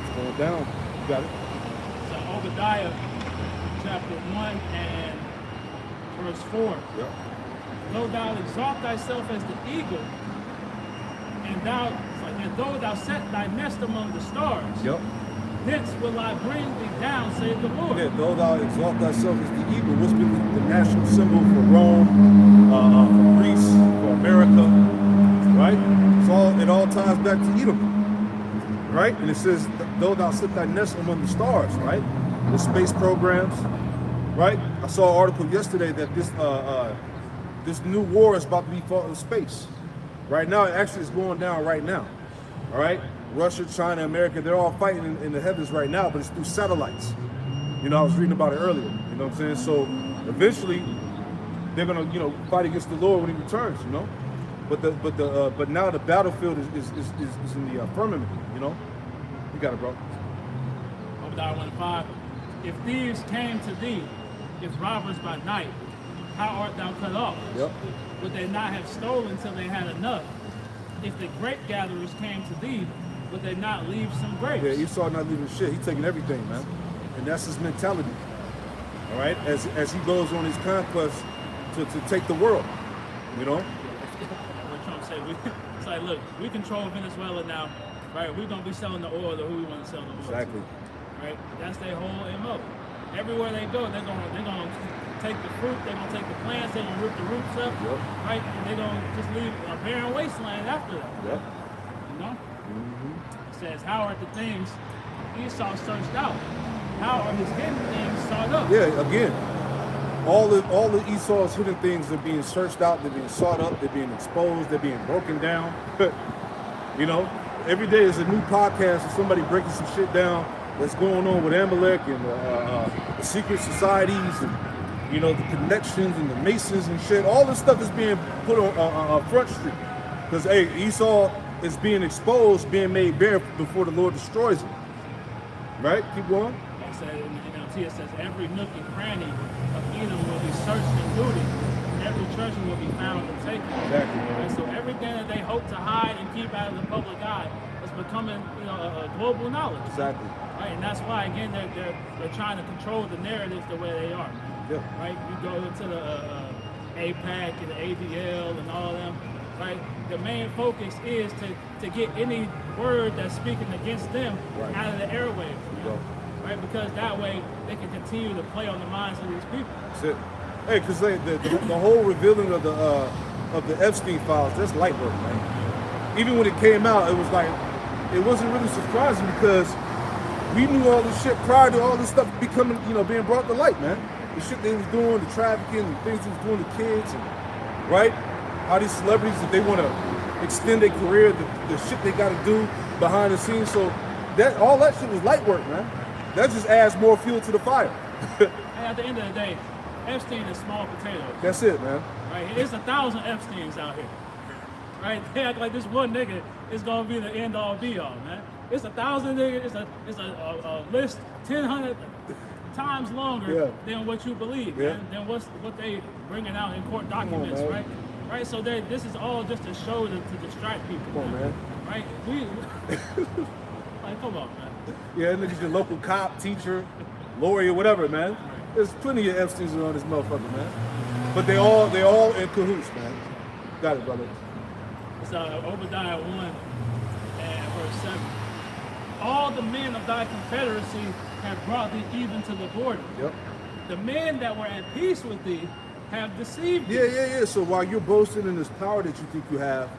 It's going down. You got it. so Obadiah chapter 1 and verse 4. Yeah. Though thou exalt thyself as the eagle, and though thou set thy nest among the stars, Yep. thence will I bring thee down, saith the Lord. Yeah, though thou exalt thyself as the eagle, what's been the national symbol for Rome, for Greece, for America, right? It all ties back to Edom, right? And it says, though thou set thy nest among the stars, right? The space programs, right? I saw an article yesterday that this new war is about to be fought in space. Right now, it actually is going down right now, all right? Russia, China, America, they're all fighting in the heavens right now, but it's through satellites. You know, I was reading about it earlier, you know what I'm saying? So eventually, they're gonna, you know, fight against the Lord when he returns, you know? But now the battlefield is in the firmament, you know? You got it, bro. Obadiah 1:5. If thieves came to thee, if robbers by night, how art thou cut off? Yep. Would they not have stolen till they had enough? If the grape gatherers came to thee, would they not leave some grapes? Yeah, Esau not leaving shit. He's taking everything, man. And that's his mentality. All right? As he goes on his conquest to take the world, you know? What Trump said, it's like, look, we control Venezuela now, right? We're going to be selling the oil to who we want to sell the oil Exactly. to. Right? That's their whole MO. Everywhere they go, they're going to take the fruit, they're going to take the plants, they're going to rip the roots up, right? And they're going to just leave a barren wasteland after that. Yep. You know? It says, how are the things Esau searched out? How are his hidden things sought up? Yeah, again, all the Esau's hidden things are being searched out, they're being sought up, they're being exposed, they're being broken down. You know, every day is a new podcast of somebody breaking some shit down that's going on with Amalek and the secret societies and, you know, the connections and the Masons and shit. All this stuff is being put on Front Street. Because, hey, Esau is being exposed, being made bare before the Lord destroys him. Right? Keep going. Like I said, in NLT, it says, every nook and cranny of Edom will be searched and looted. Every treasure will be found and taken. Exactly. Right? So everything that they hope to hide and keep out of the public eye is becoming, you know, a global knowledge. Exactly. Right? And that's why, again, they're trying to control the narratives the way they are. Yeah. Right? You go into the APAC and the ADL and all of them, right? The main focus is to get any word that's speaking against them out of the airwaves. Right? Because that way they can continue to play on the minds of these people. That's it. Hey, because the whole revealing of the Epstein files, that's light work, man. Even when it came out, it was like, it wasn't really surprising because we knew all this shit prior to all this stuff becoming, you know, being brought to light, man. The shit they was doing, the trafficking, the things they was doing to kids, and, right? How these celebrities, if they want to extend their career, the shit they got to do behind the scenes. So all that shit was light work, man. That just adds more fuel to the fire. And at the end of the day, Epstein is small potatoes. That's it, man. Right? There's 1,000 Epsteins out here. Right? They act like this one nigga is gonna be the end all be all, man. It's 1,000 niggas. It's a list, 1,000. times longer Yeah. than what you believe, Yeah. man, than what they bringing out in court on, documents, man. right? Right. So this is all just a show to distract people. Come on, man. Right? Like, come on, man. Yeah, niggas your local cop, teacher, lawyer, whatever, man. There's plenty of Epstein's around this motherfucker, man. But they all in cahoots, man. Got it, brother. It's Obadiah 1 and verse 7. All the men of thy confederacy have brought thee even to the border. Yep. The men that were at peace with thee have deceived thee. Yeah. So while you're boasting in this power that you think you have,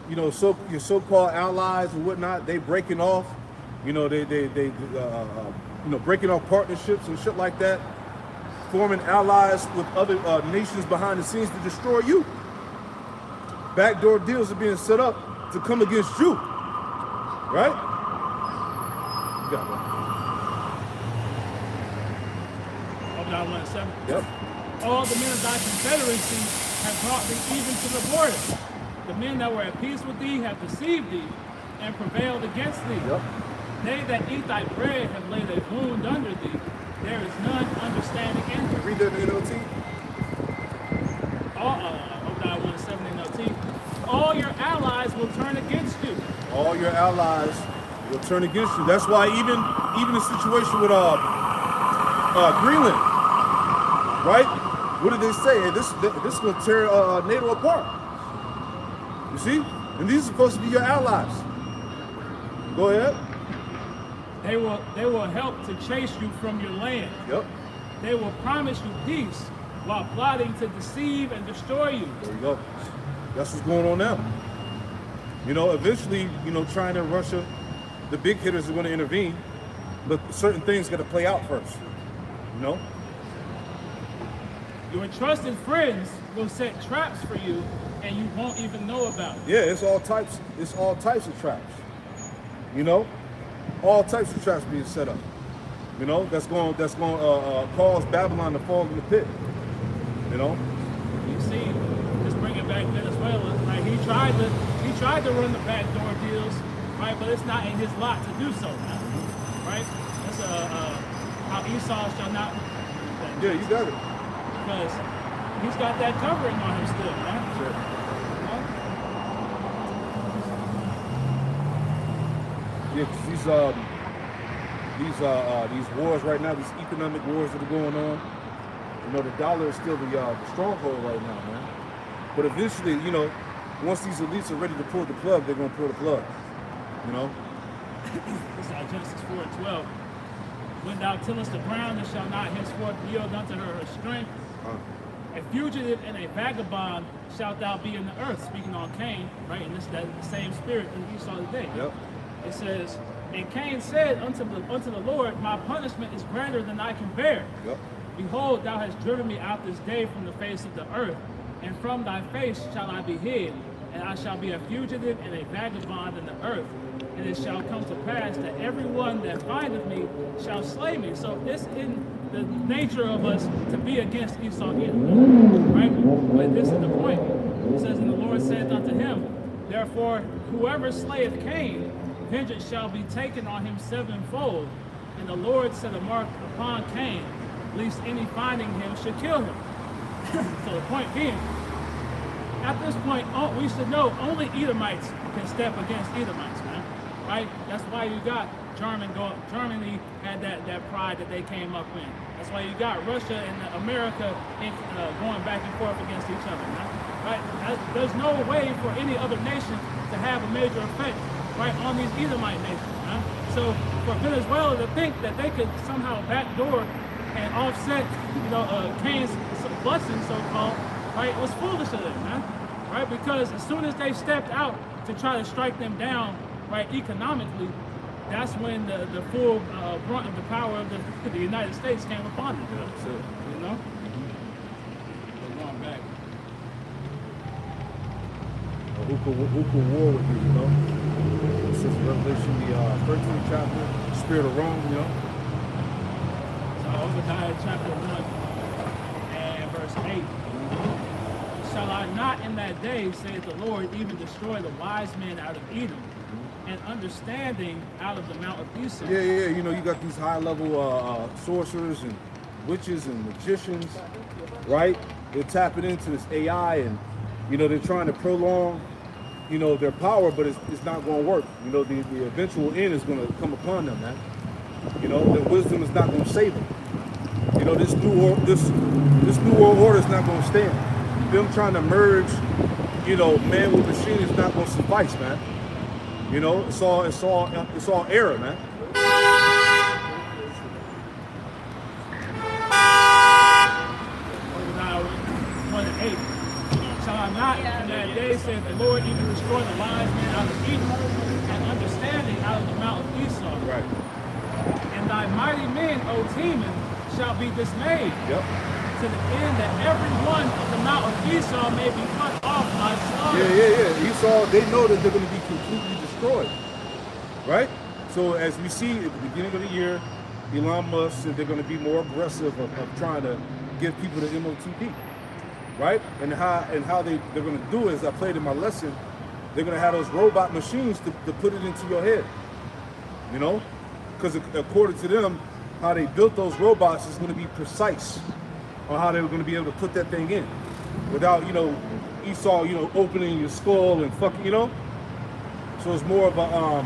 you know, your so-called allies and whatnot, they breaking off. You know, they breaking off partnerships and shit like that, forming allies with other nations behind the scenes to destroy you. Backdoor deals are being set up to come against you, right? You got Obadiah 1 and 7. it. Yep. All the men of thy confederacy have brought thee even to the border. The men that were at peace with thee have deceived thee and prevailed against thee. Yep. They that eat thy bread have laid a wound under thee. There is none understanding in thee. Read that in NLT. Obadiah 1 and 7 NLT. All your allies will turn against you. All your allies will turn against you. That's why even the situation with Greenland, right? What did they say? Hey, this is gonna tear NATO apart. You see? And these are supposed to be your allies. Go ahead. They will help to chase you from your land. Yep. They will promise you peace while plotting to deceive and destroy you. There you go. That's what's going on now. You know, eventually, you know, China and Russia, the big hitters are going to intervene, but certain things got to play out first. You know? Your trusted friends will set traps for you and you won't even know about it. Yeah, it's all types of traps. You know? All types of traps being set up. You know, that's going cause Babylon to fall in the pit. You know? You see, just bring it back Venezuela, right? He tried to run the backdoor deals, right? But it's not in his lot to do so now, right? That's how Esau shall not. Yeah, you got it. Because he's got that covering on him still, right? Sure. Yeah, 'cause these wars right now, these economic wars that are going on, you know, the dollar is still the stronghold right now, man. But eventually, you know, once these elites are ready to pull the plug, they're gonna pull the plug. You know? This is Genesis 4:12. When thou tillest the ground, it shall not henceforth yield unto her strength. A fugitive and a vagabond shalt thou be in the earth. Speaking on Cain, right? And this is the same spirit that we saw today. Yep. It says, and Cain said unto the Lord, my punishment is greater than I can bear. Yep. Behold, thou hast driven me out this day from the face of the earth, and from thy face shall I be hid, and I shall be a fugitive and a vagabond in the earth. And it shall come to pass that every one that findeth me shall slay me. So it's in the nature of us to be against Esau, right? But this is the point. It says, and the Lord saith unto him, therefore, whoever slayeth Cain, vengeance shall be taken on him sevenfold. And the Lord set a mark upon Cain, lest any finding him should kill him. So the point being, at this point, we should know only Edomites can step against Edomites, man. Right? That's why you got Germany had that pride that they came up in. That's why you got Russia and America going back and forth against each other, man. Right? There's no way for any other nation to have a major effect, right, on these Edomite nations, man. So for Venezuela to think that they could somehow backdoor and offset, Cain's blessing, so-called, right, was foolish of them, man. Right? Because as soon as they stepped out to try to strike them down, right, economically, that's when the full brunt of the power of the United States came upon them. Yeah, that's it. You know? We're going back. Who could war with you, you know? This is Revelation, the 13th chapter, Spirit of Rome, you know? So Obadiah chapter 1 and verse 8. Shall I not in that day, saith the Lord, even destroy the wise men out of Edom, and understanding out of the mount of Esau. Yeah. You know, you got these high-level sorcerers and witches and magicians, right? They're tapping into this AI, and you know they're trying to prolong, you know, their power, but it's not going to work. You know, the eventual end is going to come upon them, man. You know, their wisdom is not going to save them. You know, this new world order is not going to stand. Them trying to merge, you know, man with machine is not going to suffice, man. You know, it's all error, man. Shall I not in that day, said the Lord, even destroy the wise men out of Egypt, and understanding out of the mount of Esau? Right. And thy mighty men, O Teman, shall be dismayed. Yep. To the end that every one of the mount of Esau may be cut off by slaughter. Yeah. Esau, they know that they're going to be completely destroyed. Right? So as we see at the beginning of the year, Elon Musk said they're going to be more aggressive of trying to give people the MOTD. Right? And how they're going to do it, as I played in my lesson, they're going to have those robot machines to put it into your head. You know? Because according to them, how they built those robots is going to be precise on how they were going to be able to put that thing in without, you know, Esau, you know, opening your skull and fucking, you know? So it's more of a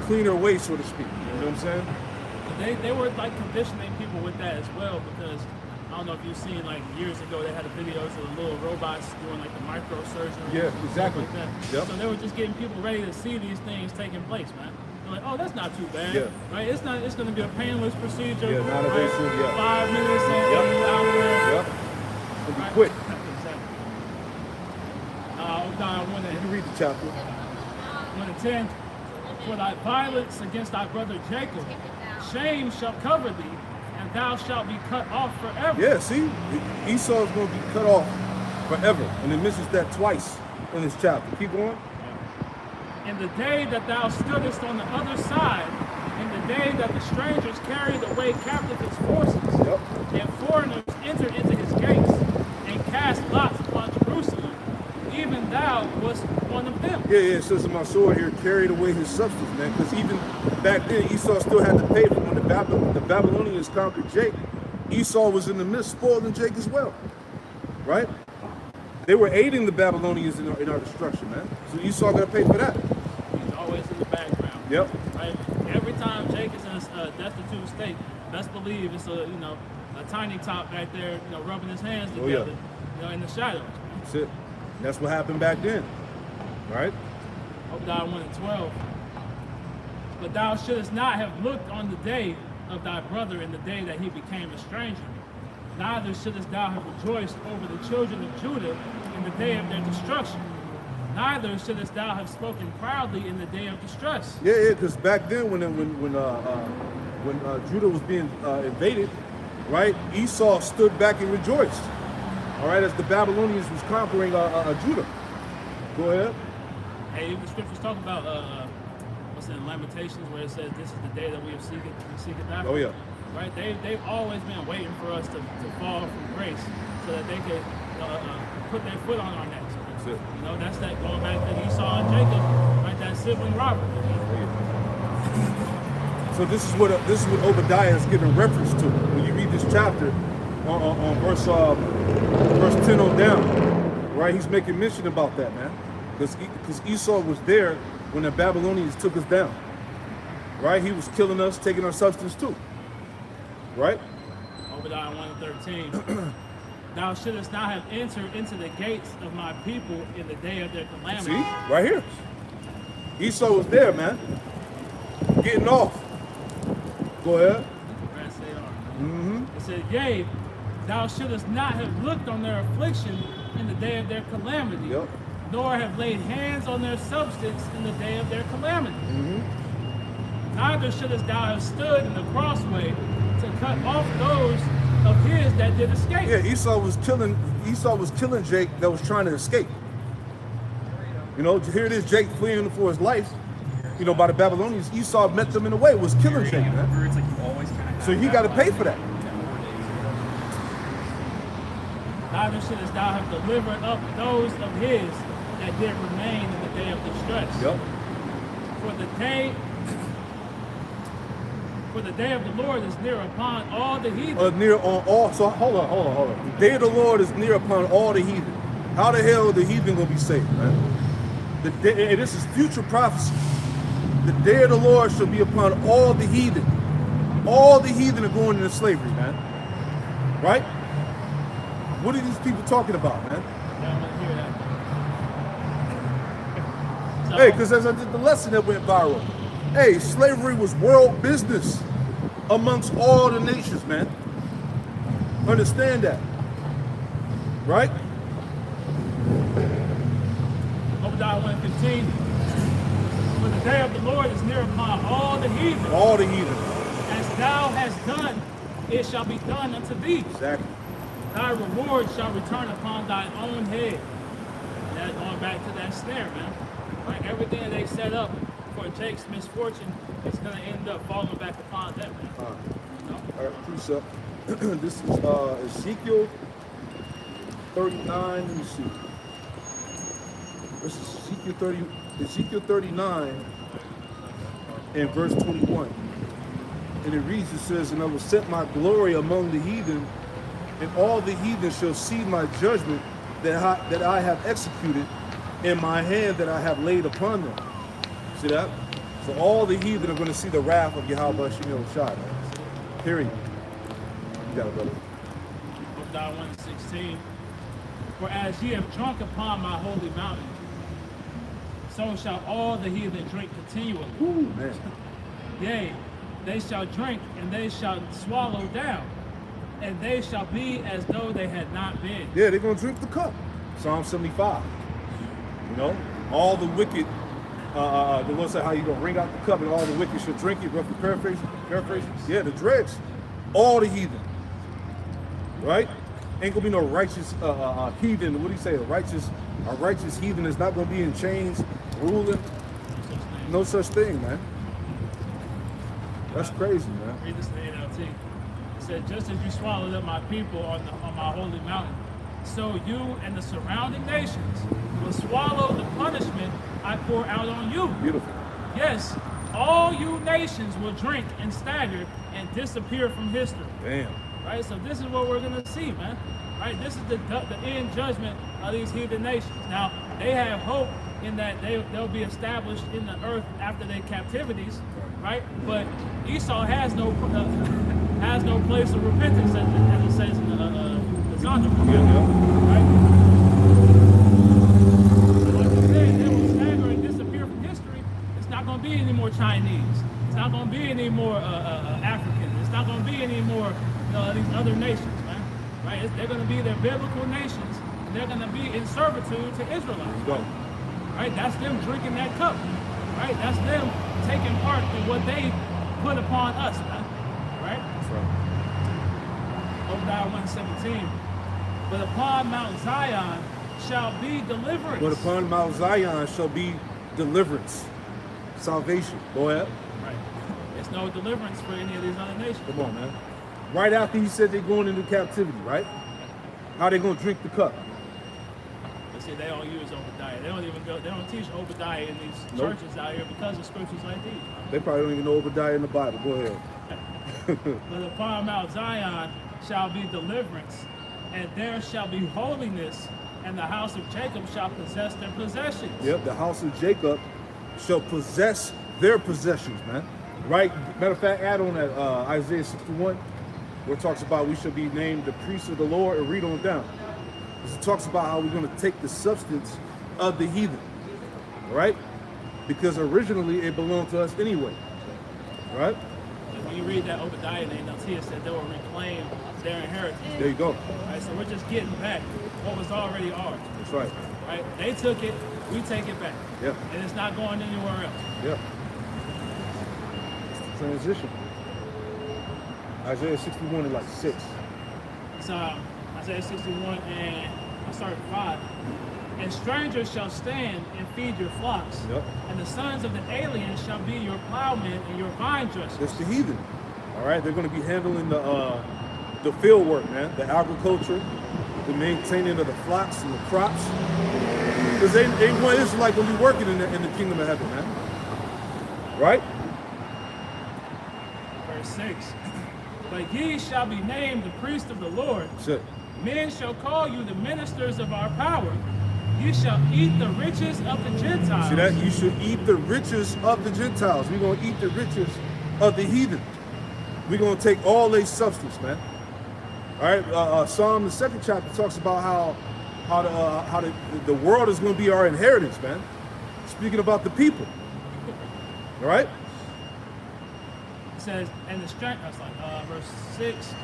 cleaner way, so to speak. You know what I'm saying? They were like conditioning people with that as well, because I don't know if you've seen, like years ago, they had the videos of the little robots doing like the microsurgery. Yeah, exactly. Like that. Yep. So they were just getting people ready to see these things taking place, man. They're like, oh, that's not too bad. Yeah. Right? It's going to be a painless procedure. Yeah, not invasive, yeah. 5 minutes and Yep. you out there. Yep. It'll be quick. Exactly. You can read the chapter. 1 and 10. For thy violence against thy brother Jacob, shame shall cover thee, and thou shalt be cut off forever. Yeah, see? Esau is going to be cut off forever. And it mentions that twice in this chapter. Keep going. In the day that thou stoodest on the other side, in the day that the strangers carried away captive his forces, Yep. and foreigners entered into his gates, and cast lots upon Jerusalem, even thou wast one of them. Yeah, it says in my sword here, carried away his substance, man. Because even back then, Esau still had to pay for when the Babylonians conquered Jake. Esau was in the midst, spoiling Jake as well, right? They were aiding the Babylonians in our destruction, man. So Esau got to pay for that. He's always in the background. Yep. Right? Every time Jake is in a destitute state, best believe it's a tiny top back there, rubbing his hands together, in the shadows. That's it. That's what happened back then, right? Obadiah 1 and 12. But thou shouldest not have looked on the day of thy brother in the day that he became a stranger. Neither shouldest thou have rejoiced over the children of Judah in the day of their destruction. Neither shouldest thou have spoken proudly in the day of distress. Yeah, because back then when Judah was being invaded, right, Esau stood back and rejoiced. All right, as the Babylonians was conquering Judah. Go ahead. Hey, the scriptures talk about what's in Lamentations where it says this is the day that we have seeketh after. Oh yeah. Right? They've always been waiting for us to fall from grace so that they could put their foot on our necks. That's it. That's that going back to Esau and Jacob, right? That sibling robbery. So this is what Obadiah is giving reference to when you read this chapter on verse 10 on down, right? He's making mention about that, man, because Esau was there when the Babylonians took us down, right? He was killing us, taking our substance too, right? Obadiah 1 and 13. Thou shouldest not have entered into the gates of my people in the day of their calamity. See, right here, Esau was there, man, getting off. Go ahead. It said, yea, thou shouldest not have looked on their affliction in the day of their calamity, nor have laid hands on their substance in the day of their calamity. Neither shouldest thou have stood in the crossway to cut off those of his that did escape. Yeah, Esau was killing Jake that was trying to escape. Here it is, Jake fleeing for his life, by the Babylonians. Esau met them in the way, was killing Jake, man. So he got to pay for that. Neither shouldest thou have delivered up those of his that did remain in the day of distress. For the day of the Lord is near upon all the heathen. Near on all. So hold on. The day of the Lord is near upon all the heathen. How the hell are the heathen gonna be saved, man? And this is future prophecy. The day of the Lord shall be upon all the heathen. All the heathen are going into slavery, man. Right? What are these people talking about, man? Yeah, I'm gonna hear that. So, Hey, because as I did the lesson that went viral, hey, slavery was world business amongst all the nations, man. Understand that. Right? Obadiah 1:15. For the day of the Lord is near upon all the heathen. All the heathen. As thou hast done, it shall be done unto thee. Exactly. Thy reward shall return upon thine own head. That's going back to that snare, man. Like everything that they set up for Jake's misfortune is going to end up falling back upon them, man. You know? All right, precept. This is Ezekiel 39. Let me see. This is Ezekiel 39 and verse 21. And it reads, it says, and I will set my glory among the heathen, and all the heathen shall see my judgment that I have executed in my hand that I have laid upon them. See that? So all the heathen are going to see the wrath of Yahweh Shem Shai. Period. You got it, brother. Obadiah 1:16. For as ye have drunk upon my holy mountain, so shall all the heathen drink continually. Ooh, man. Yea, they shall drink, and they shall swallow down, and they shall be as though they had not been. Yeah, they're going to drink the cup. Psalm 75. You know, all the wicked, the Lord said how you going to wring out the cup and all the wicked shall drink it. Roughly paraphrasing. Yeah, the dregs. All the heathen. Right? Ain't going to be no righteous heathen. What do you say? A righteous heathen is not going to be in chains, ruling. No such thing, man. That's crazy, man. Read this in the NLT. It said, just as you swallowed up my people on my holy mountain, so you and the surrounding nations will swallow the punishment I pour out on you. Beautiful. Yes, all you nations will drink and stagger and disappear from history. Damn. Right? So this is what we're going to see, man. Right? This is the end judgment of these heathen nations. Now, they have hope in that they'll be established in the earth after their captivities, right? But Esau has no place of repentance, as it says in the Zonder, right? Like I said, they will stagger and disappear from history. It's not going to be any more Chinese. It's not going to be any more Africans. It's not going to be any more these other nations, man. Right? They're going to be their biblical nations, and they're going to be in servitude to Israelites. Go. Right? That's them drinking that cup. Right? That's them taking part in what they put upon us, man. Right? That's right. Obadiah 1:17. But upon Mount Zion shall be deliverance. But upon Mount Zion shall be deliverance, salvation. Go ahead. Right. There's no deliverance for any of these other nations. Come on, man. Right after he said they're going into captivity, right? How they gonna drink the cup? They say they don't use Obadiah. They don't even go. They don't teach Obadiah in these Nope. churches out here because of scriptures like these. They probably don't even know Obadiah in the Bible. Go ahead. But upon Mount Zion shall be deliverance, and there shall be holiness, and the house of Jacob shall possess their possessions. Yep, the house of Jacob shall possess their possessions, man. Right? Matter of fact, add on that Isaiah 61, where it talks about we shall be named the priests of the Lord, and read on down. It talks about how we're going to take the substance of the heathen, right? Because originally it belonged to us anyway, right? And when you read that Obadiah in the NLT, it said they will reclaim their inheritance. There you go. Right? So we're just getting back what was already ours. That's right. Right? They took it, we take it back. Yeah. And it's not going anywhere else. Yeah. It's the transition. Isaiah 61 is like 6. It's Isaiah 61 and I started 5. And strangers shall stand and feed your flocks. Yep. And the sons of the aliens shall be your plowmen and your vine dressers. That's the heathen. All right, they're going to be handling the field work, man, the agriculture, the maintaining of the flocks and the crops. Because they want Israelites going to be working in the kingdom of heaven, man. Right? Verse 6. But ye shall be named the priests of the Lord. That's it. Men shall call you the ministers of our power. You shall eat the riches of the Gentiles. See that? You should eat the riches of the Gentiles. We're going to eat the riches of the heathen. We're going to take all their substance, man. All right, Psalm, the 2nd chapter, talks about how the world is going to be our inheritance, man. Speaking about the people. All right? It says, and the strength, that's like verse 6.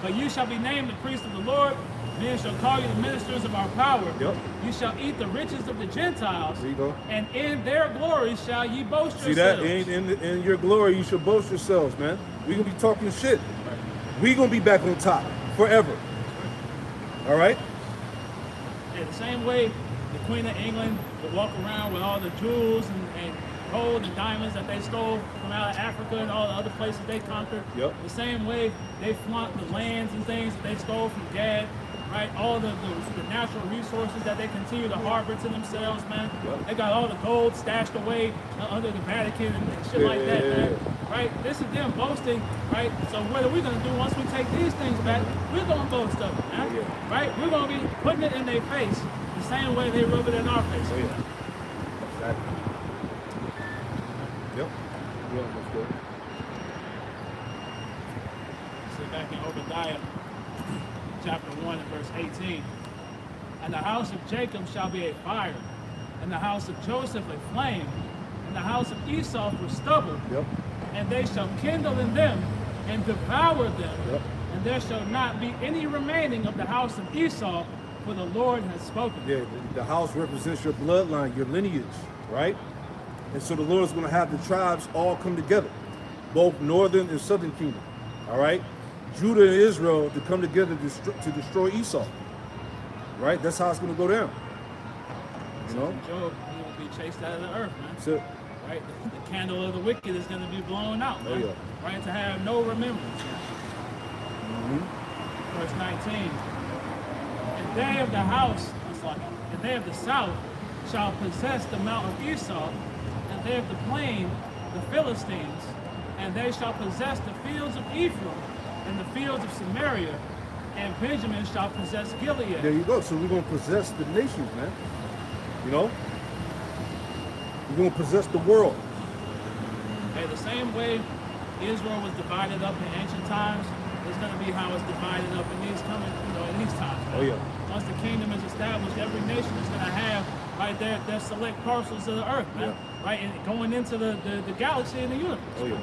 But you shall be named the priest of the Lord. Men shall call you the ministers of our power. Yep. You shall eat the riches of the Gentiles. There you go. And in their glory shall ye boast See yourselves. that? In your glory, you should boast yourselves, man. We're going to be talking shit. We're going to be back on top forever. All right? Yeah, the same way the Queen of England would walk around with all the jewels and gold and diamonds that they stole from out of Africa and all the other places they conquered. Yep. The same way they flaunt the lands and things that they stole from Gad, right? All the natural resources that they continue to harbor to themselves, man. Yep. They got all the gold stashed away under the Vatican and shit like that, man. Right? This is them boasting, right? So what are we going to do once we take these things back? We're going to boast of it, man. Right? We're going to be putting it in their face the same way they rub it in our face. Oh, yeah. Exactly. Yep. Yeah, that's good. So back in Obadiah, chapter 1 and verse 18. And the house of Jacob shall be a fire, and the house of Joseph a flame, and the house of Esau for stubble. Yep. And they shall kindle in them and devour them. Yep. And there shall not be any remaining of the house of Esau, for the Lord has spoken. Yeah, the house represents your bloodline, your lineage, right? And so the Lord is going to have the tribes all come together, both northern and southern kingdom, all right? Judah and Israel to come together to destroy Esau, right? That's how it's going to go down, you know? Job, he will be chased out of the earth, man. That's it. Right? The candle of the wicked is going to be blown out, Oh, man. yeah. Right? To have no remembrance. Verse 19. And they of the house, and they of the south shall possess the mount of Esau, and they of the plain, the Philistines, and they shall possess the fields of Ephraim, and the fields of Samaria, and Benjamin shall possess Gilead. There you go. So we're going to possess the nations, man. You know? We're going to possess the world. Okay, the same way Israel was divided up in ancient times, it's going to be how it's divided up in these in these times. Right? Oh, yeah. Once the kingdom is established, every nation is going to have right their select parcels of the earth, man. Yeah. Right, and going into the galaxy and the universe. Oh, yeah.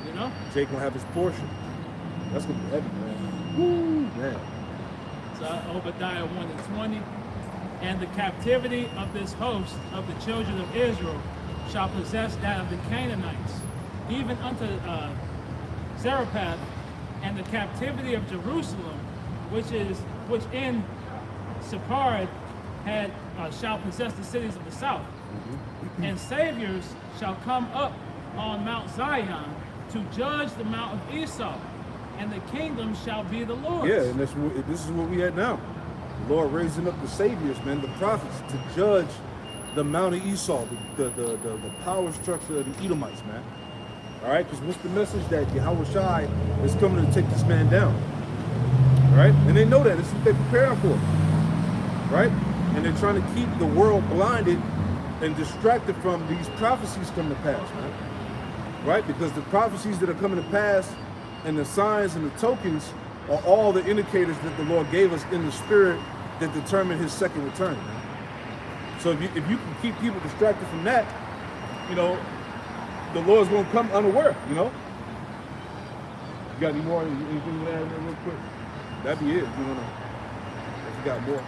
You know? Jake going to have his portion. That's going to be heavy, man. Woo, man. So Obadiah 1 and 20. And the captivity of this host of the children of Israel shall possess that of the Canaanites, even unto Zarephath, and the captivity of Jerusalem, which in Sepharad had shall possess the cities of the south. And saviors shall come up on Mount Zion to judge the mount of Esau, and the kingdom shall be the Lord's. Yeah, and this is where we at now. The Lord raising up the saviors, man, the prophets, to judge the Mount of Esau, the power structure of the Edomites, man. All right, because what's the message that Yahweh Shai is coming to take this man down? All right, and they know that. This is what they're preparing for, right? And they're trying to keep the world blinded and distracted from these prophecies coming to pass, man. Right? Because the prophecies that are coming to pass and the signs and the tokens are all the indicators that the Lord gave us in the spirit that determine his second return, man. So if you can keep people distracted from that, you know, the Lord's going to come unaware, you know. You got any more? Anything to add real quick? That'd be it if you want to, if you got more.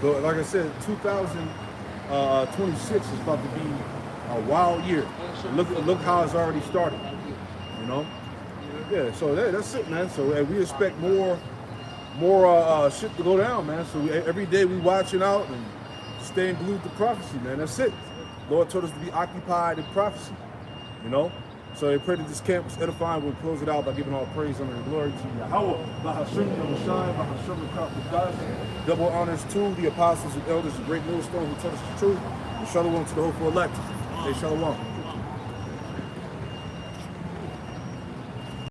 But like I said, 2026 is about to be a wild year. Look how it's already started, you know. Yeah, so that's it, man. So we expect more shit to go down, man. So every day we watching out and staying glued to prophecy, man. That's it. Lord told us to be occupied in prophecy, you know. So I pray that this camp was edifying. We'll close it out by giving all praise, honor, and glory to Yahweh. Double honors to the apostles and elders, the great millstone who taught us the truth. And shalom to the hopeful elect. Hey, shalom.